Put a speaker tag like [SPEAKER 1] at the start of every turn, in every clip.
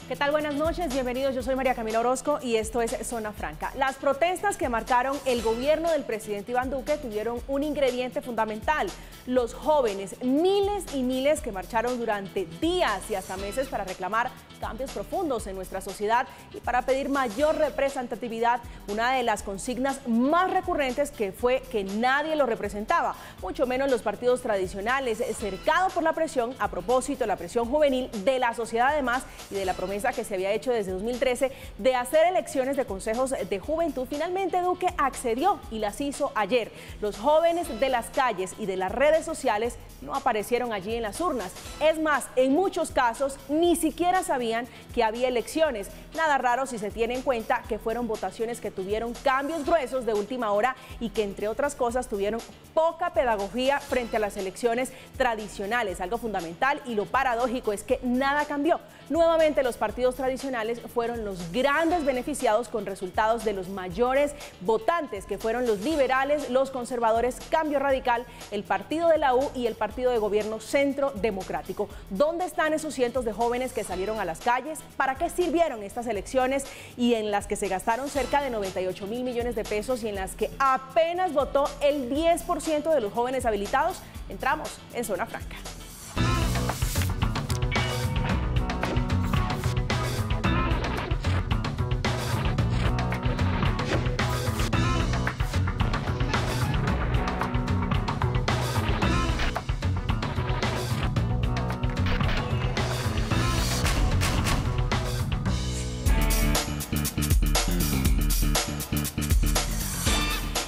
[SPEAKER 1] ¿Qué tal? Buenas noches, bienvenidos. Yo soy María Camila Orozco y esto es Zona Franca. Las protestas que marcaron el gobierno del presidente Iván Duque tuvieron un ingrediente fundamental: los jóvenes, miles y miles que marcharon durante días y hasta meses para reclamar cambios profundos en nuestra sociedad y para pedir mayor representatividad. Una de las consignas más recurrentes que fue que nadie lo representaba, mucho menos los partidos tradicionales, cercado por la presión, a propósito, la presión juvenil de la sociedad además y de la promesa que se había hecho desde 2013 de hacer elecciones de consejos de juventud. Finalmente Duque accedió y las hizo ayer. Los jóvenes de las calles y de las redes sociales no aparecieron allí en las urnas. Es más, en muchos casos ni siquiera sabían que había elecciones. Nada raro si se tiene en cuenta que fueron votaciones que tuvieron cambios gruesos de última hora y que, entre otras cosas, tuvieron poca pedagogía frente a las elecciones tradicionales. Algo fundamental y lo paradójico es que nada cambió. Nuevamente los partidos tradicionales fueron los grandes beneficiados con resultados de los mayores votantes, que fueron los liberales, los conservadores, Cambio Radical, el partido de la U y el partido de gobierno Centro Democrático. ¿Dónde están esos cientos de jóvenes que salieron a las calles? ¿Para qué sirvieron estas elecciones y en las que se gastaron cerca de 98.000 millones de pesos y en las que apenas votó el 10% de los jóvenes habilitados? Entramos en Zona Franca.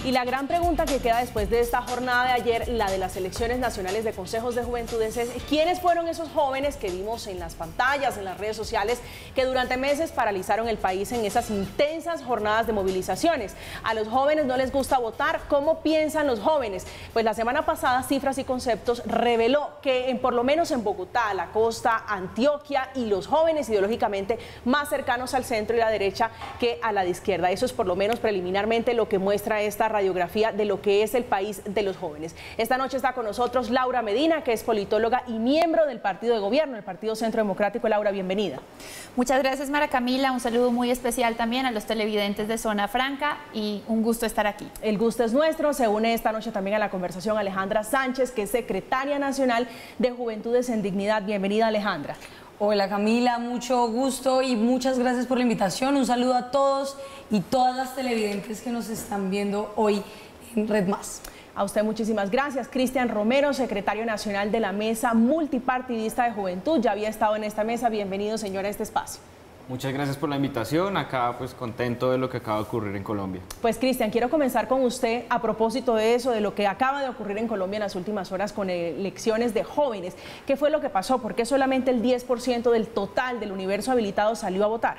[SPEAKER 1] Y la gran pregunta que queda después de esta jornada de ayer, la de las elecciones nacionales de consejos de juventudes, es ¿quiénes fueron esos jóvenes que vimos en las pantallas, en las redes sociales, que durante meses paralizaron el país en esas intensas jornadas de movilizaciones? A los jóvenes no les gusta votar. ¿Cómo piensan los jóvenes? Pues la semana pasada Cifras y Conceptos reveló que por lo menos en Bogotá, la costa, Antioquia y los jóvenes ideológicamente más cercanos al centro y la derecha que a la de izquierda. Eso es por lo menos preliminarmente lo que muestra esta radiografía de lo que es el país de los jóvenes. Esta noche está con nosotros Laura Medina, que es politóloga y miembro del partido de gobierno, el Partido Centro Democrático. Laura, bienvenida.
[SPEAKER 2] Muchas gracias, María Camila. Un saludo muy especial también a los televidentes de Zona Franca y un gusto estar aquí.
[SPEAKER 1] El gusto es nuestro. Se une esta noche también a la conversación Alejandra Sánchez, que es secretaria nacional de Juventudes en Dignidad. Bienvenida, Alejandra.
[SPEAKER 3] Hola Camila, mucho gusto y muchas gracias por la invitación. Un saludo a todos y todas las televidentes que nos están viendo hoy en Red Más.
[SPEAKER 1] A usted muchísimas gracias. Cristian Romero, secretario nacional de la Mesa Multipartidista de Juventud. Ya había estado en esta mesa. Bienvenido, señor, a este espacio.
[SPEAKER 4] Muchas gracias por la invitación. Acá pues contento de lo que acaba de ocurrir en Colombia.
[SPEAKER 1] Pues Cristian, quiero comenzar con usted a propósito de eso, de lo que acaba de ocurrir en Colombia en las últimas horas con elecciones de jóvenes. ¿Qué fue lo que pasó? ¿Por qué solamente el 10% del total del universo habilitado salió a votar?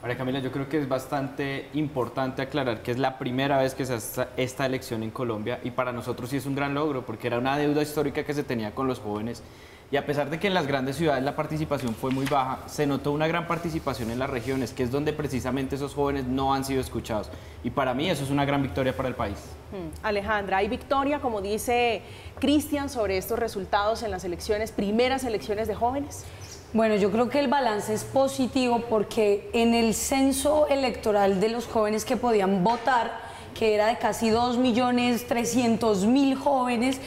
[SPEAKER 4] María Camila, yo creo que es bastante importante aclarar que es la primera vez que se hace esta elección en Colombia y para nosotros sí es un gran logro porque era una deuda histórica que se tenía con los jóvenes. Y a pesar de que en las grandes ciudades la participación fue muy baja, se notó una gran participación en las regiones, que es donde precisamente esos jóvenes no han sido escuchados. Y para mí eso es una gran victoria para el país.
[SPEAKER 1] Alejandra, ¿hay victoria, como dice Cristian, sobre estos resultados en las elecciones, primeras elecciones de jóvenes?
[SPEAKER 3] Bueno, yo creo que el balance es positivo porque en el censo electoral de los jóvenes que podían votar, que era de casi 2.300.000 jóvenes,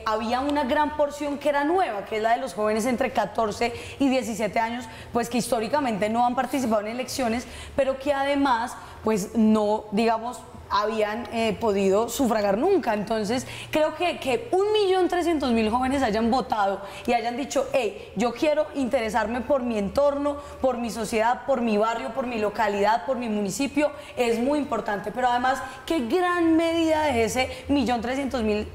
[SPEAKER 3] había una gran porción que era nueva, que es la de los jóvenes entre 14 y 17 años, pues que históricamente no han participado en elecciones, pero que además, pues no, digamos, habían podido sufragar nunca. Entonces creo que 1.300.000 jóvenes hayan votado y hayan dicho, hey, yo quiero interesarme por mi entorno, por mi sociedad, por mi barrio, por mi localidad, por mi municipio, es muy importante. Pero además, qué gran medida de ese 1.300.000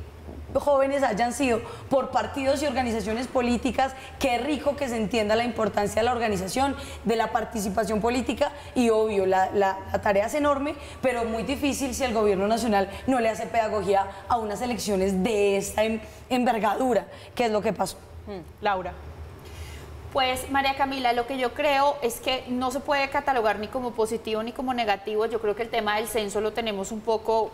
[SPEAKER 3] jóvenes hayan sido por partidos y organizaciones políticas. Qué rico que se entienda la importancia de la organización, de la participación política y obvio, la tarea es enorme, pero muy difícil si el gobierno nacional no le hace pedagogía a unas elecciones de esta envergadura, que es lo que pasó.
[SPEAKER 1] Laura.
[SPEAKER 2] Pues María Camila, lo que yo creo es que no se puede catalogar ni como positivo ni como negativo. Yo creo que el tema del censo lo tenemos un poco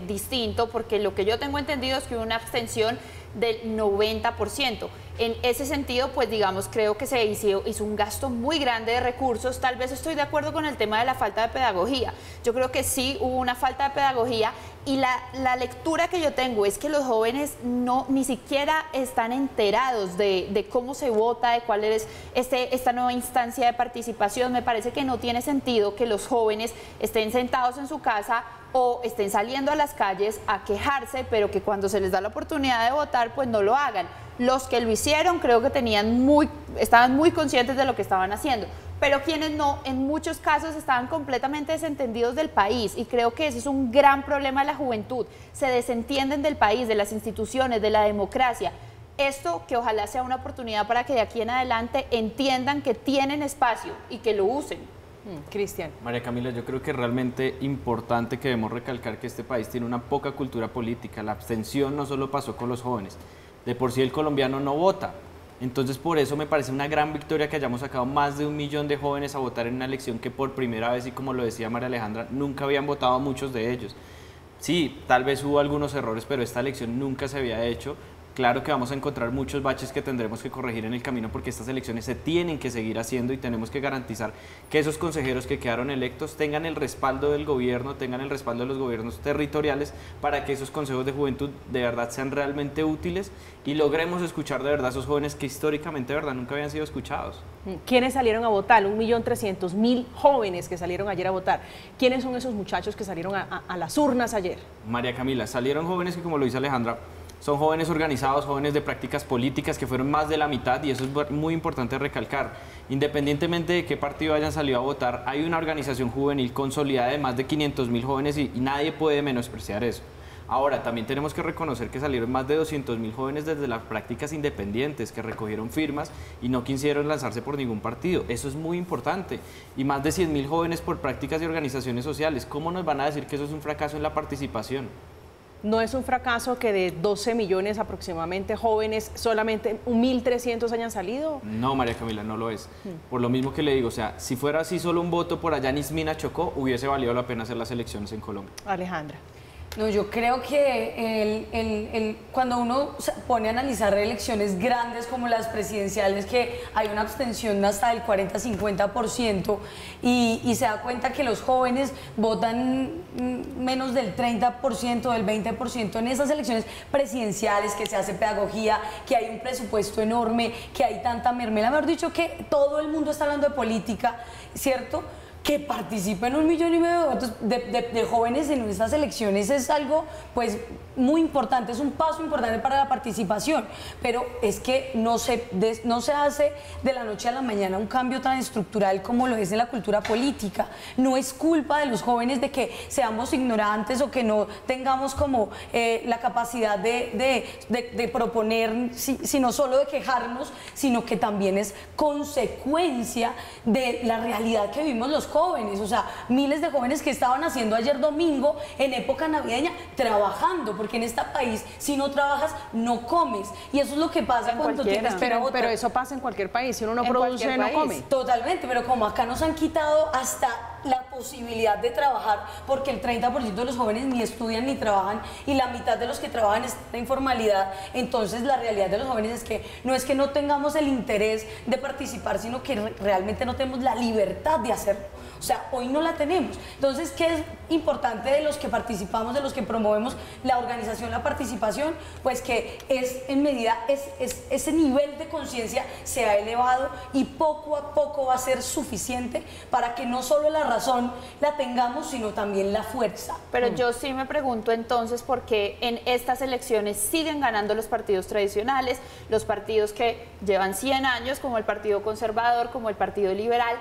[SPEAKER 2] distinto, porque lo que yo tengo entendido es que hubo una abstención del 90%. En ese sentido, pues digamos, creo que se hizo un gasto muy grande de recursos. Tal vez estoy de acuerdo con el tema de la falta de pedagogía. Yo creo que sí hubo una falta de pedagogía y la lectura que yo tengo es que los jóvenes ni siquiera están enterados de cómo se vota, de cuál es esta nueva instancia de participación. Me parece que no tiene sentido que los jóvenes estén sentados en su casa o estén saliendo a las calles a quejarse, pero que cuando se les da la oportunidad de votar, pues no lo hagan. Los que lo hicieron creo que estaban muy conscientes de lo que estaban haciendo, pero quienes no, en muchos casos estaban completamente desentendidos del país, y creo que ese es un gran problema de la juventud. Se desentienden del país, de las instituciones, de la democracia. Esto que ojalá sea una oportunidad para que de aquí en adelante entiendan que tienen espacio y que lo usen.
[SPEAKER 1] Cristian.
[SPEAKER 4] María Camila, yo creo que es realmente importante que debemos recalcar que este país tiene una poca cultura política. La abstención no solo pasó con los jóvenes, de por sí el colombiano no vota. Entonces por eso me parece una gran victoria que hayamos sacado más de 1 millón de jóvenes a votar en una elección que por primera vez, y como lo decía María Alejandra, nunca habían votado muchos de ellos. Sí, tal vez hubo algunos errores, pero esta elección nunca se había hecho. Claro que vamos a encontrar muchos baches que tendremos que corregir en el camino, porque estas elecciones se tienen que seguir haciendo y tenemos que garantizar que esos consejeros que quedaron electos tengan el respaldo del gobierno, tengan el respaldo de los gobiernos territoriales, para que esos consejos de juventud de verdad sean realmente útiles y logremos escuchar de verdad a esos jóvenes que históricamente de verdad nunca habían sido escuchados.
[SPEAKER 1] ¿Quiénes salieron a votar? 1.300.000 jóvenes que salieron ayer a votar. ¿Quiénes son esos muchachos que salieron a las urnas ayer?
[SPEAKER 4] María Camila, salieron jóvenes que, como lo dice Alejandra, son jóvenes organizados, jóvenes de prácticas políticas, que fueron más de la mitad, y eso es muy importante recalcar. Independientemente de qué partido hayan salido a votar, hay una organización juvenil consolidada de más de 500.000 jóvenes y nadie puede menospreciar eso. Ahora, también tenemos que reconocer que salieron más de 200.000 jóvenes desde las prácticas independientes, que recogieron firmas y no quisieron lanzarse por ningún partido. Eso es muy importante. Y más de 100.000 jóvenes por prácticas y organizaciones sociales. ¿Cómo nos van a decir que eso es un fracaso en la participación?
[SPEAKER 1] No es un fracaso que de 12 millones aproximadamente jóvenes, solamente 1.300 hayan salido.
[SPEAKER 4] No, María Camila, no lo es. Por lo mismo que le digo, o sea, si fuera así solo un voto por allá en Ismina, Chocó, hubiese valido la pena hacer las elecciones en Colombia.
[SPEAKER 1] Alejandra.
[SPEAKER 3] No, yo creo que cuando uno se pone a analizar elecciones grandes como las presidenciales, que hay una abstención hasta del 40-50%, y se da cuenta que los jóvenes votan menos del 30%, del 20% en esas elecciones presidenciales, que se hace pedagogía, que hay un presupuesto enorme, que hay tanta mermelada, mejor dicho, que todo el mundo está hablando de política, ¿cierto? Que participen 1,5 millones de votos de jóvenes en estas elecciones es algo pues muy importante, es un paso importante para la participación, pero es que no se hace de la noche a la mañana un cambio tan estructural como lo es en la cultura política. No es culpa de los jóvenes de que seamos ignorantes o que no tengamos como la capacidad de proponer, sino solo de quejarnos, sino que también es consecuencia de la realidad que vivimos los jóvenes. O sea, miles de jóvenes que estaban haciendo ayer domingo en época navideña trabajando, porque en este país si no trabajas no comes, y eso es lo que pasa cuando tienes que votar.
[SPEAKER 1] Pero eso pasa en cualquier país, si uno no produce no come.
[SPEAKER 3] Totalmente, pero como acá nos han quitado hasta la posibilidad de trabajar, porque el 30% de los jóvenes ni estudian ni trabajan, y la mitad de los que trabajan está en informalidad. Entonces la realidad de los jóvenes es que no tengamos el interés de participar, sino que realmente no tenemos la libertad de hacerlo. O sea, hoy no la tenemos. Entonces, ¿qué es importante de los que participamos, de los que promovemos la organización, la participación? Pues que es en medida, ese nivel de conciencia se ha elevado, y poco a poco va a ser suficiente para que no solo la razón la tengamos, sino también la fuerza.
[SPEAKER 2] Pero yo sí me pregunto entonces por qué en estas elecciones siguen ganando los partidos tradicionales, los partidos que llevan 100 años, como el Partido Conservador, como el Partido Liberal.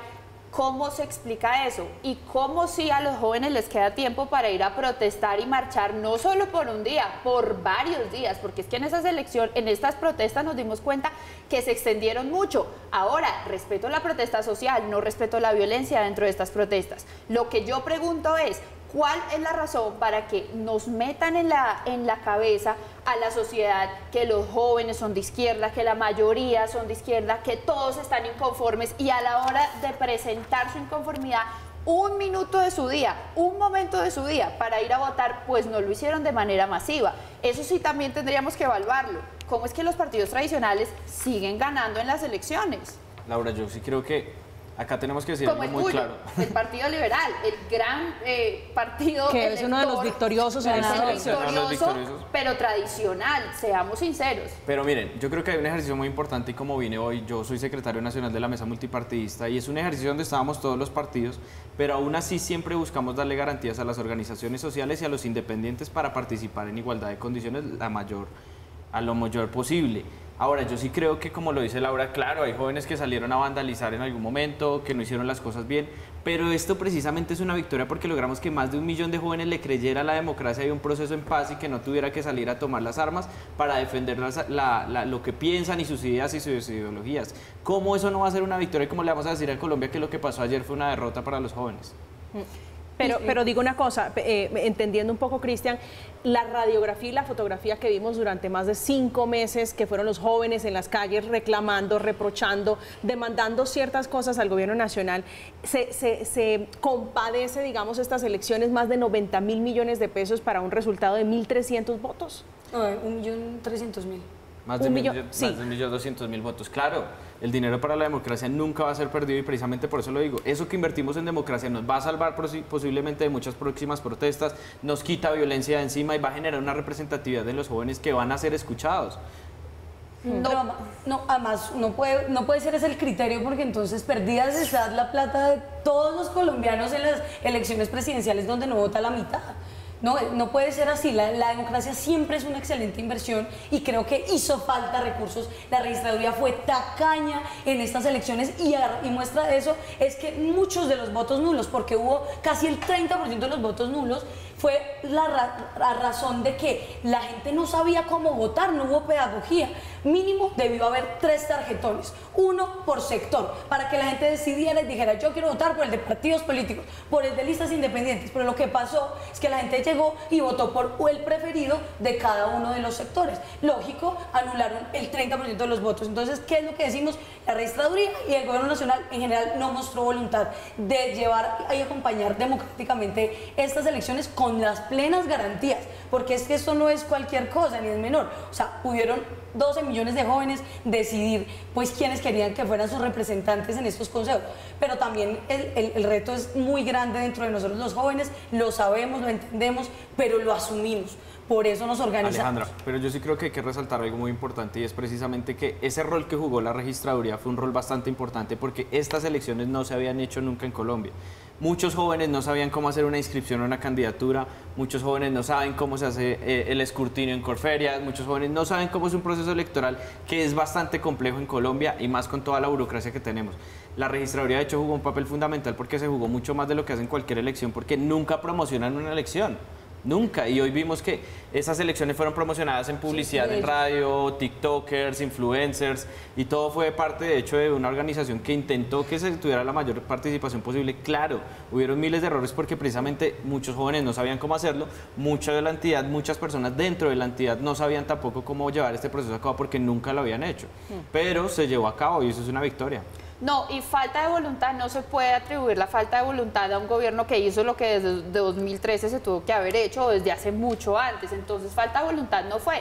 [SPEAKER 2] ¿Cómo se explica eso? Y cómo si a los jóvenes les queda tiempo para ir a protestar y marchar, no solo por un día, por varios días, porque es que en estas protestas nos dimos cuenta que se extendieron mucho. Ahora, respeto la protesta social, no respeto la violencia dentro de estas protestas. Lo que yo pregunto es, ¿cuál es la razón para que nos metan en la cabeza a la sociedad que los jóvenes son de izquierda, que la mayoría son de izquierda, que todos están inconformes, y a la hora de presentar su inconformidad un minuto de su día, un momento de su día para ir a votar, pues no lo hicieron de manera masiva. Eso sí también tendríamos que evaluarlo. ¿Cómo es que los partidos tradicionales siguen ganando en las elecciones?
[SPEAKER 4] Laura, yo sí creo que acá tenemos que decir
[SPEAKER 2] Como
[SPEAKER 4] algo
[SPEAKER 2] el
[SPEAKER 4] muy
[SPEAKER 2] tuyo,
[SPEAKER 4] claro.
[SPEAKER 2] el Partido Liberal, el gran partido
[SPEAKER 1] Que es uno de los
[SPEAKER 2] elector,
[SPEAKER 1] victoriosos en esta elección.
[SPEAKER 2] victorioso, pero tradicional, seamos sinceros.
[SPEAKER 4] Pero miren, yo creo que hay un ejercicio muy importante y como vine hoy, yo soy secretario nacional de la mesa multipartidista y es un ejercicio donde estábamos todos los partidos, pero aún así siempre buscamos darle garantías a las organizaciones sociales y a los independientes para participar en igualdad de condiciones a lo mayor posible. Ahora, yo sí creo que, como lo dice Laura, claro, hay jóvenes que salieron a vandalizar en algún momento, que no hicieron las cosas bien, pero esto precisamente es una victoria porque logramos que más de 1 millón de jóvenes le creyera a la democracia y un proceso en paz y que no tuviera que salir a tomar las armas para defender lo que piensan y sus ideas y sus ideologías. ¿Cómo eso no va a ser una victoria? ¿Y cómo le vamos a decir a Colombia que lo que pasó ayer fue una derrota para los jóvenes?
[SPEAKER 1] Pero digo una cosa, entendiendo un poco, Cristian, la radiografía y la fotografía que vimos durante más de 5 meses, que fueron los jóvenes en las calles reclamando, reprochando, demandando ciertas cosas al gobierno nacional, se compadece, digamos, estas elecciones, más de 90.000 millones de pesos para un resultado de 1.300 votos.
[SPEAKER 3] No, 1.300.000.
[SPEAKER 4] Más de
[SPEAKER 1] 1.200.000.
[SPEAKER 4] 1.200.000 votos. Claro, el dinero para la democracia nunca va a ser perdido y precisamente por eso lo digo. Eso que invertimos en democracia nos va a salvar posiblemente de muchas próximas protestas, nos quita violencia de encima y va a generar una representatividad de los jóvenes que van a ser escuchados.
[SPEAKER 3] No, además no puede ser ese el criterio porque entonces perdías está la plata de todos los colombianos en las elecciones presidenciales donde no vota la mitad. No puede ser así, la democracia siempre es una excelente inversión y creo que hizo falta recursos. La registraduría fue tacaña en estas elecciones y muestra de eso es que muchos de los votos nulos, porque hubo casi el 30% de los votos nulos, fue la razón de que la gente no sabía cómo votar, no hubo pedagogía. Mínimo debió haber 3 tarjetones, uno por sector, para que la gente decidiera y dijera, yo quiero votar por el de partidos políticos, por el de listas independientes. Pero lo que pasó es que la gente llegó y votó por el preferido de cada uno de los sectores. Lógico, anularon el 30% de los votos. Entonces, ¿qué es lo que decimos? La registraduría y el gobierno nacional en general no mostró voluntad de llevar y acompañar democráticamente estas elecciones con las plenas garantías, porque es que esto no es cualquier cosa ni es menor. O sea, pudieron 12 millones de jóvenes decidir pues quiénes querían que fueran sus representantes en estos consejos, pero también el reto es muy grande dentro de nosotros los jóvenes, lo sabemos, lo entendemos, pero lo asumimos. Por eso nos organizamos.
[SPEAKER 4] Alejandra, pero yo sí creo que hay que resaltar algo muy importante y es precisamente que ese rol que jugó la registraduría fue un rol bastante importante porque estas elecciones no se habían hecho nunca en Colombia. Muchos jóvenes no sabían cómo hacer una inscripción a una candidatura, muchos jóvenes no saben cómo se hace el escrutinio en Corferias, muchos jóvenes no saben cómo es un proceso electoral que es bastante complejo en Colombia y más con toda la burocracia que tenemos. La registraduría de hecho jugó un papel fundamental porque se jugó mucho más de lo que hacen cualquier elección porque nunca promocionan una elección. Nunca, y hoy vimos que esas elecciones fueron promocionadas en publicidad, en radio, tiktokers, influencers, y todo fue parte, de hecho, de una organización que intentó que se tuviera la mayor participación posible. Claro, hubieron miles de errores porque precisamente muchos jóvenes no sabían cómo hacerlo, mucha de la entidad, muchas personas dentro de la entidad no sabían tampoco cómo llevar este proceso a cabo porque nunca lo habían hecho, pero se llevó a cabo y eso es una victoria.
[SPEAKER 2] No, y falta de voluntad, no se puede atribuir la falta de voluntad a un gobierno que hizo lo que desde 2013 se tuvo que haber hecho o desde hace mucho antes. Entonces, falta de voluntad no fue.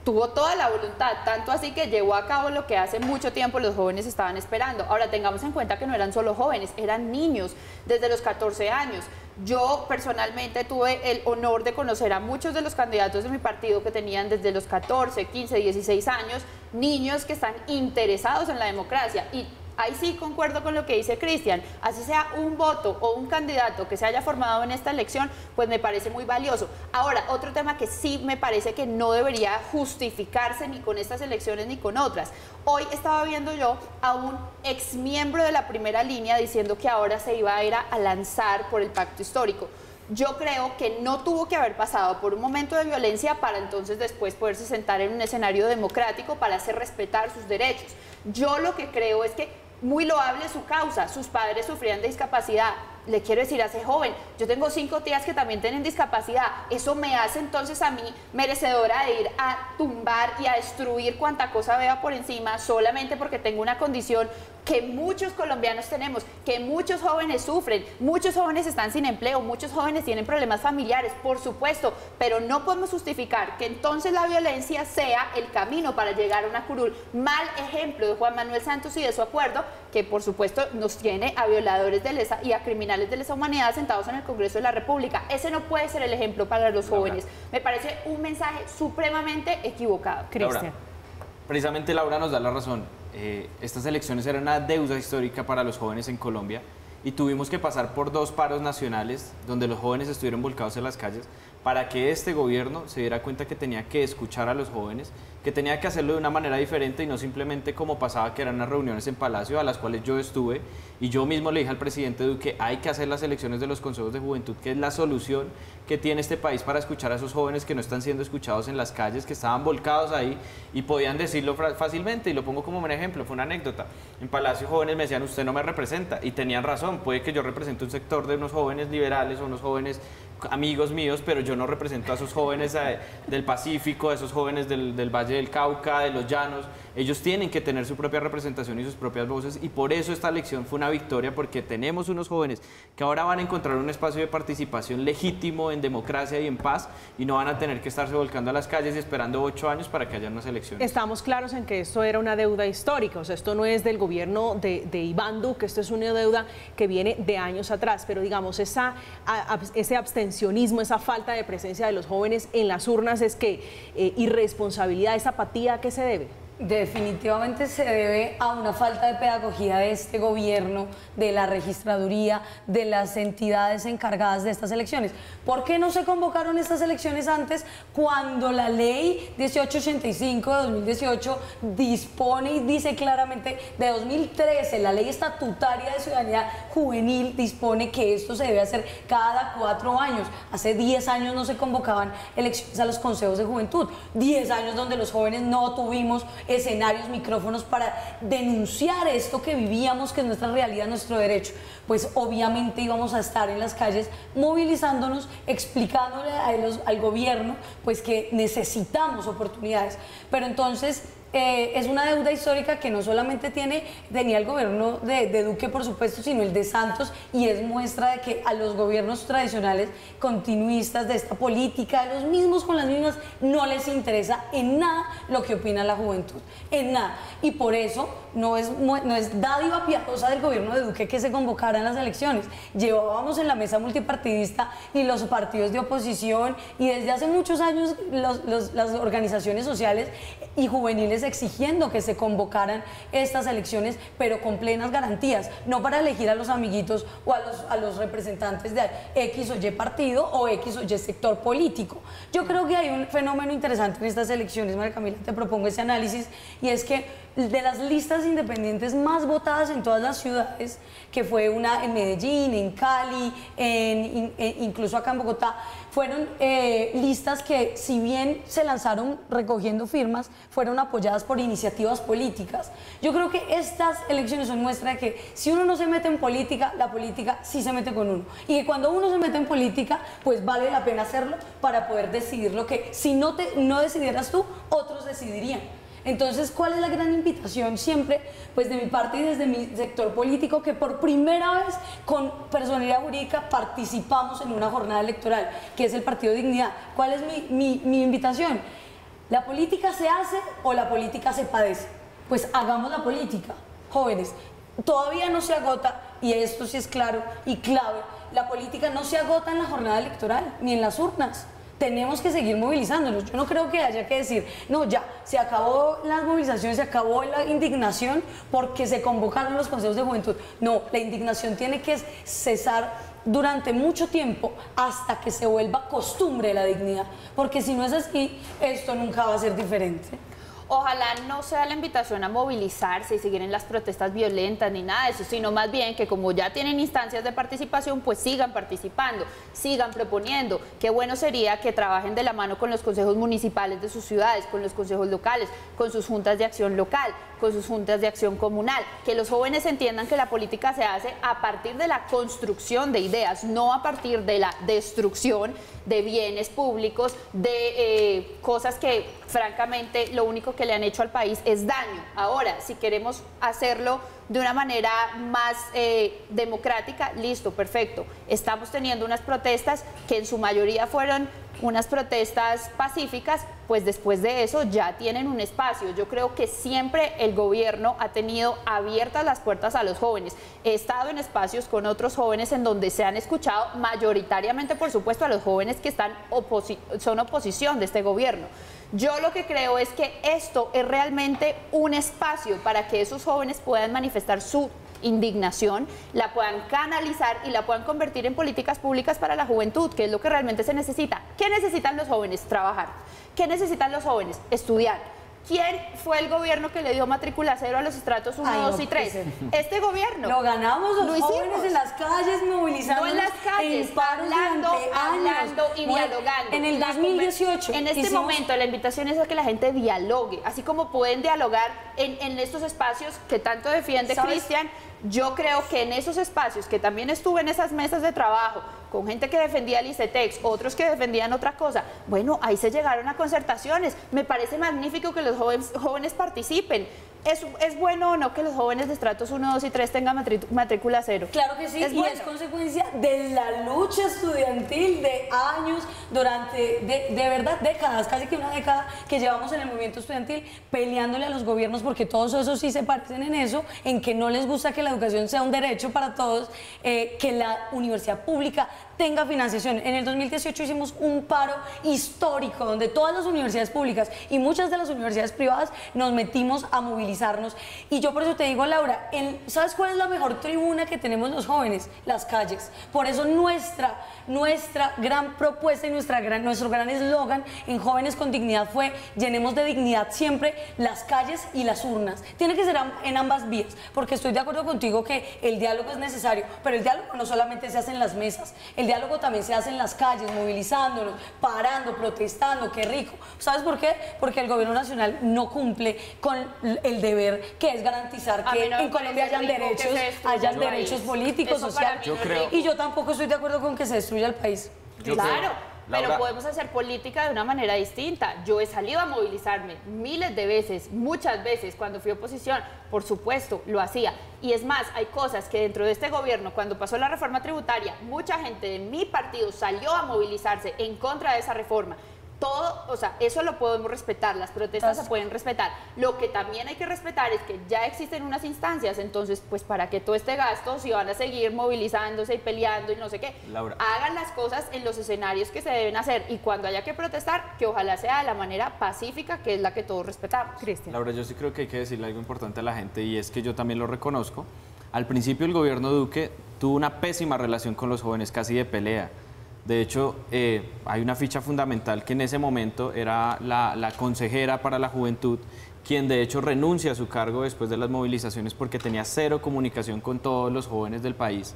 [SPEAKER 2] Tuvo toda la voluntad, tanto así que llevó a cabo lo que hace mucho tiempo los jóvenes estaban esperando. Ahora, tengamos en cuenta que no eran solo jóvenes, eran niños desde los 14 años. Yo personalmente tuve el honor de conocer a muchos de los candidatos de mi partido que tenían desde los 14, 15, 16 años, niños que están interesados en la democracia y ahí sí concuerdo con lo que dice Cristian, así sea un voto o un candidato que se haya formado en esta elección, pues me parece muy valioso. Ahora, otro tema que sí me parece que no debería justificarse ni con estas elecciones ni con otras. Hoy estaba viendo yo a un exmiembro de la primera línea diciendo que ahora se iba a ir a lanzar por el pacto histórico. Yo creo que no tuvo que haber pasado por un momento de violencia para entonces después poderse sentar en un escenario democrático para hacer respetar sus derechos. Yo lo que creo es que muy loable su causa, sus padres sufrían de discapacidad, le quiero decir a ese joven, yo tengo 5 tías que también tienen discapacidad, eso me hace entonces a mí merecedora de ir a tumbar y a destruir cuanta cosa vea por encima solamente porque tengo una condición que muchos colombianos tenemos, que muchos jóvenes sufren, muchos jóvenes están sin empleo, muchos jóvenes tienen problemas familiares, por supuesto, pero no podemos justificar que entonces la violencia sea el camino para llegar a una curul. Mal ejemplo de Juan Manuel Santos y de su acuerdo, que por supuesto nos tiene a violadores de lesa y a criminales de lesa humanidad sentados en el Congreso de la República. Ese no puede ser el ejemplo para los jóvenes. Me parece un mensaje supremamente equivocado.
[SPEAKER 1] Cristian.
[SPEAKER 4] Precisamente Laura nos da la razón. Estas elecciones eran una deuda histórica para los jóvenes en Colombia y tuvimos que pasar por 2 paros nacionales donde los jóvenes estuvieron volcados en las calles para que este gobierno se diera cuenta que tenía que escuchar a los jóvenes, que tenía que hacerlo de una manera diferente y no simplemente como pasaba, que eran unas reuniones en Palacio a las cuales yo estuve y yo mismo le dije al presidente Duque, hay que hacer las elecciones de los consejos de juventud, que es la solución que tiene este país para escuchar a esos jóvenes que no están siendo escuchados en las calles, que estaban volcados ahí y podían decirlo fácilmente, y lo pongo como un ejemplo, fue una anécdota. En Palacio jóvenes me decían, usted no me representa, y tenían razón, puede que yo represente un sector de unos jóvenes liberales o unos jóvenes amigos míos, pero yo no represento a esos jóvenes del Pacífico, a esos jóvenes del Valle del Cauca, de los Llanos. Ellos tienen que tener su propia representación y sus propias voces, y por eso esta elección fue una victoria, porque tenemos unos jóvenes que ahora van a encontrar un espacio de participación legítimo en democracia y en paz, y no van a tener que estarse volcando a las calles y esperando 8 años para que haya unas elecciones.
[SPEAKER 1] Estamos claros en que esto era una deuda histórica, o sea, esto no es del gobierno de Iván Duque, esto es una deuda que viene de años atrás, pero digamos, ese abstencionismo, esa falta de presencia de los jóvenes en las urnas, es que irresponsabilidad, esa apatía, ¿a qué se debe?
[SPEAKER 3] Definitivamente se debe a una falta de pedagogía de este gobierno, de la registraduría, de las entidades encargadas de estas elecciones. ¿Por qué no se convocaron estas elecciones antes, cuando la ley 1885 de 2018 dispone y dice claramente, de 2013, la ley estatutaria de ciudadanía juvenil dispone que esto se debe hacer cada 4 años? Hace 10 años no se convocaban elecciones a los consejos de juventud, 10 años donde los jóvenes no tuvimos escenarios, micrófonos para denunciar esto que vivíamos, que es nuestra realidad, nuestro derecho. Pues obviamente íbamos a estar en las calles movilizándonos, explicándole al gobierno pues que necesitamos oportunidades. Pero entonces es una deuda histórica que no solamente tenía el gobierno de Duque, por supuesto, sino el de Santos, y es muestra de que a los gobiernos tradicionales continuistas de esta política, de los mismos con las mismas, no les interesa en nada lo que opina la juventud, en nada. Y por eso no es dádiva piadosa del gobierno de Duque que se convocaran las elecciones. Llevábamos en la mesa multipartidista y los partidos de oposición, y desde hace muchos años las organizaciones sociales y juveniles exigiendo que se convocaran estas elecciones, pero con plenas garantías, no para elegir a los amiguitos o a los representantes de X o Y partido o X o Y sector político. Yo creo que hay un fenómeno interesante en estas elecciones, María Camila, te propongo ese análisis, y es que de las listas independientes más votadas en todas las ciudades, que fue una en Medellín, en Cali, incluso acá en Bogotá, fueron listas que, si bien se lanzaron recogiendo firmas, fueron apoyadas por iniciativas políticas. Yo creo que estas elecciones son muestra de que si uno no se mete en política, la política sí se mete con uno, y que cuando uno se mete en política, pues vale la pena hacerlo para poder decidir lo que, si no decidieras tú, otros decidirían. Entonces, ¿cuál es la gran invitación siempre? Pues de mi parte y desde mi sector político, que por primera vez con personalidad jurídica participamos en una jornada electoral, que es el Partido Dignidad. ¿Cuál es mi invitación? ¿La política se hace o la política se padece? Pues hagamos la política, jóvenes. Todavía no se agota, y esto sí es claro y clave, la política no se agota en la jornada electoral, ni en las urnas. Tenemos que seguir movilizándonos. Yo no creo que haya que decir, no, ya, se acabó las movilizaciones, se acabó la indignación porque se convocaron los consejos de juventud. No, la indignación tiene que cesar durante mucho tiempo hasta que se vuelva costumbre la dignidad, porque si no es así, esto nunca va a ser diferente.
[SPEAKER 2] Ojalá no sea la invitación a movilizarse y seguir en las protestas violentas ni nada de eso, sino más bien que como ya tienen instancias de participación, pues sigan participando, sigan proponiendo. Qué bueno sería que trabajen de la mano con los consejos municipales de sus ciudades, con los consejos locales, con sus juntas de acción local, con sus juntas de acción comunal, que los jóvenes entiendan que la política se hace a partir de la construcción de ideas, no a partir de la destrucción de bienes públicos, de cosas que francamente lo único que le han hecho al país es daño. Ahora, si queremos hacerlo de una manera más democrática, listo, perfecto. Estamos teniendo unas protestas que en su mayoría fueron unas protestas pacíficas, pues después de eso ya tienen un espacio. Yo creo que siempre el gobierno ha tenido abiertas las puertas a los jóvenes. He estado en espacios con otros jóvenes en donde se han escuchado mayoritariamente, por supuesto, a los jóvenes que son oposición de este gobierno. Yo lo que creo es que esto es realmente un espacio para que esos jóvenes puedan manifestar su indignación, la puedan canalizar y la puedan convertir en políticas públicas para la juventud, que es lo que realmente se necesita. ¿Qué necesitan los jóvenes? Trabajar. ¿Qué necesitan los jóvenes? Estudiar. ¿Quién fue el gobierno que le dio matrícula cero a los estratos 1, 2 y 3? Este gobierno.
[SPEAKER 3] Lo ganamos los jóvenes
[SPEAKER 2] hicimos.
[SPEAKER 3] En las calles, movilizando.
[SPEAKER 2] No en las calles, hablando y dialogando.
[SPEAKER 3] En el 2018.
[SPEAKER 2] En este momento la invitación es a que la gente dialogue, así como pueden dialogar en estos espacios que tanto defiende Cristian. Yo creo que en esos espacios, que también estuve en esas mesas de trabajo, con gente que defendía el ICETEX, otros que defendían otra cosa, bueno, ahí se llegaron a concertaciones. Me parece magnífico que los jóvenes participen. ¿Es bueno o no que los jóvenes de estratos 1, 2 y 3 tengan matrícula cero?
[SPEAKER 3] Claro que sí,
[SPEAKER 2] es
[SPEAKER 3] es consecuencia de la lucha estudiantil de años, durante, de verdad, décadas, casi que una década que llevamos en el movimiento estudiantil peleándole a los gobiernos, porque todos esos sí se parecen en eso, en que no les gusta que la educación sea un derecho para todos, que la universidad pública tenga financiación. En el 2018 hicimos un paro histórico donde todas las universidades públicas y muchas de las universidades privadas nos metimos a movilizarnos. Y yo por eso te digo, Laura, ¿sabes cuál es la mejor tribuna que tenemos los jóvenes? Las calles. Por eso nuestra gran propuesta y nuestro gran eslogan en Jóvenes con Dignidad fue: llenemos de dignidad siempre las calles y las urnas. Tiene que ser en ambas vías, porque estoy de acuerdo contigo que el diálogo es necesario, pero el diálogo no solamente se hace en las mesas, el diálogo también se hace en las calles, movilizándonos, parando, protestando. ¡Qué rico! ¿Sabes por qué? Porque el gobierno nacional no cumple con el deber, que es garantizar que en Colombia hayan derechos políticos, sociales. Y yo tampoco estoy de acuerdo con que se destruya el país.
[SPEAKER 2] Claro, pero podemos hacer política de una manera distinta. Yo he salido a movilizarme miles de veces, muchas veces, cuando fui oposición, por supuesto, lo hacía. Y es más, hay cosas que dentro de este gobierno, cuando pasó la reforma tributaria, mucha gente de mi partido salió a movilizarse en contra de esa reforma. Todo, o sea, eso lo podemos respetar, las protestas se pueden respetar. Lo que también hay que respetar es que ya existen unas instancias, entonces, pues, ¿para qué todo este gasto si van a seguir movilizándose y peleando y no sé qué?
[SPEAKER 4] Laura.
[SPEAKER 2] Hagan las cosas en los escenarios que se deben hacer, y cuando haya que protestar, que ojalá sea de la manera pacífica, que es la que todos respetamos.
[SPEAKER 1] Cristian.
[SPEAKER 4] Laura, yo sí creo que hay que decirle algo importante a la gente, y es que yo también lo reconozco. Al principio el gobierno Duque tuvo una pésima relación con los jóvenes, casi de pelea. De hecho, hay una ficha fundamental que en ese momento era la consejera para la juventud, quien de hecho renuncia a su cargo después de las movilizaciones porque tenía cero comunicación con todos los jóvenes del país.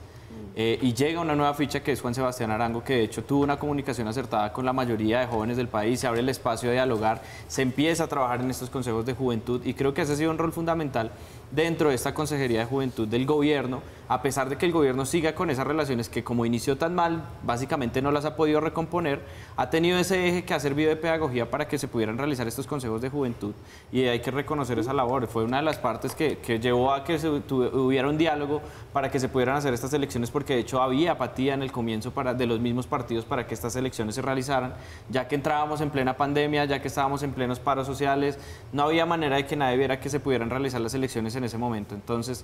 [SPEAKER 4] Y llega una nueva ficha que es Juan Sebastián Arango, que de hecho tuvo una comunicación acertada con la mayoría de jóvenes del país, se abre el espacio de dialogar, se empieza a trabajar en estos consejos de juventud, y creo que ese ha sido un rol fundamental dentro de esta Consejería de Juventud del gobierno, a pesar de que el gobierno siga con esas relaciones que, como inició tan mal, básicamente no las ha podido recomponer, ha tenido ese eje que ha servido de pedagogía para que se pudieran realizar estos consejos de juventud, y hay que reconocer esa labor. Fue una de las partes que llevó a que hubiera un diálogo para que se pudieran hacer estas elecciones, porque de hecho había apatía en el comienzo de los mismos partidos para que estas elecciones se realizaran, ya que entrábamos en plena pandemia, ya que estábamos en plenos paros sociales, no había manera de que nadie viera que se pudieran realizar las elecciones en ese momento. Entonces,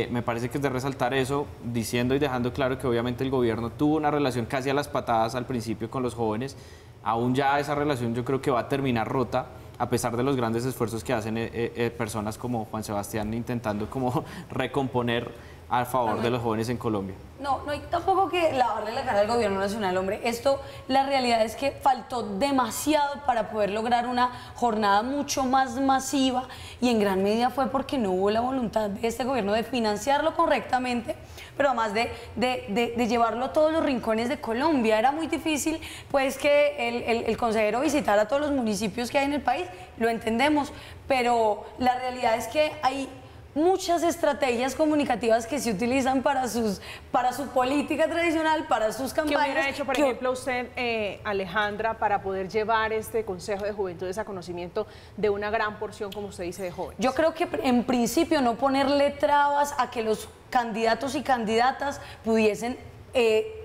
[SPEAKER 4] me parece que es de resaltar eso, diciendo y dejando claro que obviamente el gobierno tuvo una relación casi a las patadas al principio con los jóvenes. Aún ya esa relación yo creo que va a terminar rota, a pesar de los grandes esfuerzos que hacen personas como Juan Sebastián intentando como recomponer a favor de los jóvenes en Colombia.
[SPEAKER 3] No hay tampoco que lavarle la cara al gobierno nacional, hombre. La realidad es que faltó demasiado para poder lograr una jornada mucho más masiva y en gran medida fue porque no hubo la voluntad de este gobierno de financiarlo correctamente, pero además de llevarlo a todos los rincones de Colombia. Era muy difícil pues que el consejero visitara todos los municipios que hay en el país, lo entendemos, pero la realidad es que hay muchas estrategias comunicativas que se utilizan para su política tradicional, para sus campañas.
[SPEAKER 1] ¿Qué hubiera hecho, por ejemplo, usted, Alejandra, para poder llevar este Consejo de Juventudes a conocimiento de una gran porción, como usted dice, de jóvenes?
[SPEAKER 3] Yo creo que en principio no ponerle trabas a que los candidatos y candidatas pudiesen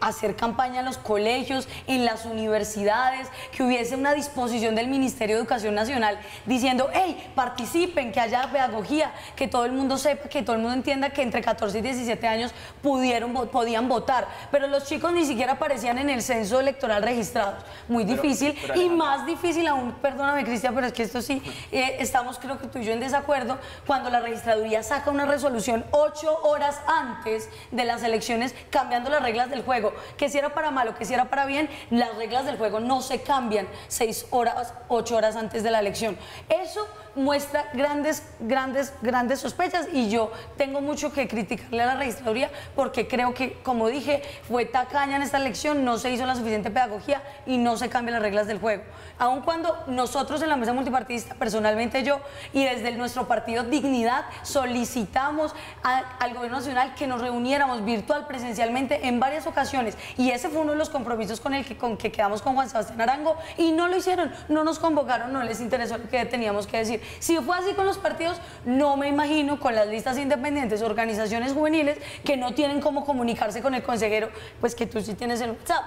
[SPEAKER 3] hacer campaña en los colegios, en las universidades, que hubiese una disposición del Ministerio de Educación Nacional diciendo, hey, participen, que haya pedagogía, que todo el mundo sepa, que todo el mundo entienda que entre 14 y 17 años podían votar, pero los chicos ni siquiera aparecían en el censo electoral registrados. Muy difícil, y más difícil aún, perdóname Cristian, pero es que esto sí, estamos creo que tú y yo en desacuerdo, cuando la registraduría saca una resolución 8 horas antes de las elecciones cambiando las reglas del juego, que si era para mal o que si era para bien, las reglas del juego no se cambian 6 horas, 8 horas antes de la elección. Eso muestra grandes sospechas y yo tengo mucho que criticarle a la registraduría porque creo que, como dije, fue tacaña en esta elección, no se hizo la suficiente pedagogía y no se cambian las reglas del juego. Aun cuando nosotros en la mesa multipartidista, personalmente yo y desde nuestro partido Dignidad, solicitamos al gobierno nacional que nos reuniéramos virtual, presencialmente en varias ocasiones y ese fue uno de los compromisos con que quedamos con Juan Sebastián Arango y no lo hicieron, no nos convocaron, no les interesó lo que teníamos que decir. Si fue así con los partidos, no me imagino con las listas independientes, organizaciones juveniles que no tienen cómo comunicarse con el consejero, pues que tú sí tienes el WhatsApp.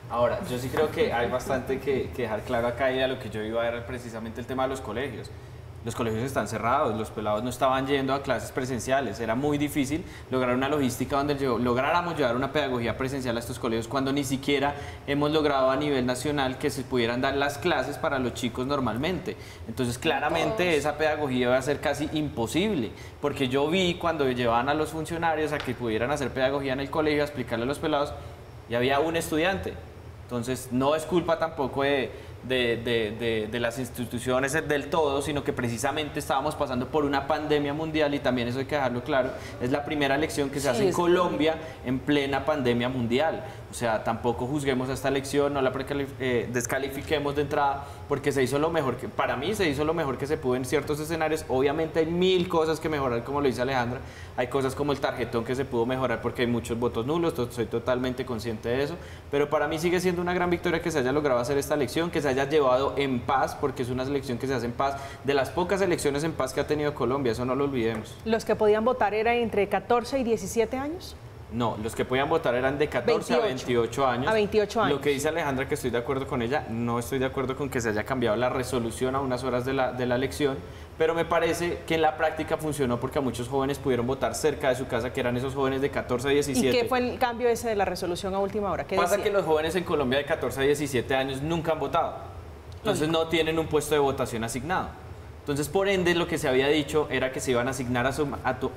[SPEAKER 4] Ahora, yo sí creo que hay bastante que dejar claro acá y a lo que yo iba a ver precisamente el tema de los colegios. Los colegios están cerrados, los pelados no estaban yendo a clases presenciales, era muy difícil lograr una logística donde lográramos llevar una pedagogía presencial a estos colegios cuando ni siquiera hemos logrado a nivel nacional que se pudieran dar las clases para los chicos normalmente. Entonces claramente esa pedagogía va a ser casi imposible, porque yo vi cuando llevaban a los funcionarios a que pudieran hacer pedagogía en el colegio, a explicarle a los pelados, y había un estudiante. Entonces no es culpa tampoco de las instituciones del todo, sino que precisamente estábamos pasando por una pandemia mundial y también eso hay que dejarlo claro, es la primera elección que se hace en Colombia en plena pandemia mundial. O sea, tampoco juzguemos a esta elección, no la descalifiquemos de entrada, porque se hizo lo mejor, para mí se hizo lo mejor que se pudo en ciertos escenarios. Obviamente hay mil cosas que mejorar, como lo dice Alejandra, hay cosas como el tarjetón que se pudo mejorar porque hay muchos votos nulos, soy totalmente consciente de eso, pero para mí sigue siendo una gran victoria que se haya logrado hacer esta elección, que se haya llevado en paz, porque es una elección que se hace en paz, de las pocas elecciones en paz que ha tenido Colombia, eso no lo olvidemos.
[SPEAKER 1] ¿Los que podían votar eran entre 14 y 17 años?
[SPEAKER 4] No, los que podían votar eran de 14 a 28 años.
[SPEAKER 1] A 28 años.
[SPEAKER 4] Lo que dice Alejandra, que estoy de acuerdo con ella, no estoy de acuerdo con que se haya cambiado la resolución a unas horas de la elección, pero me parece que en la práctica funcionó porque a muchos jóvenes pudieron votar cerca de su casa, que eran esos jóvenes de 14 a 17.
[SPEAKER 1] ¿Y qué fue el cambio ese de la resolución a última hora? ¿Qué
[SPEAKER 4] pasa?
[SPEAKER 1] decía?
[SPEAKER 4] Que los jóvenes en Colombia de 14 a 17 años nunca han votado, entonces no tienen un puesto de votación asignado. Entonces, por ende, lo que se había dicho era que se iban a asignar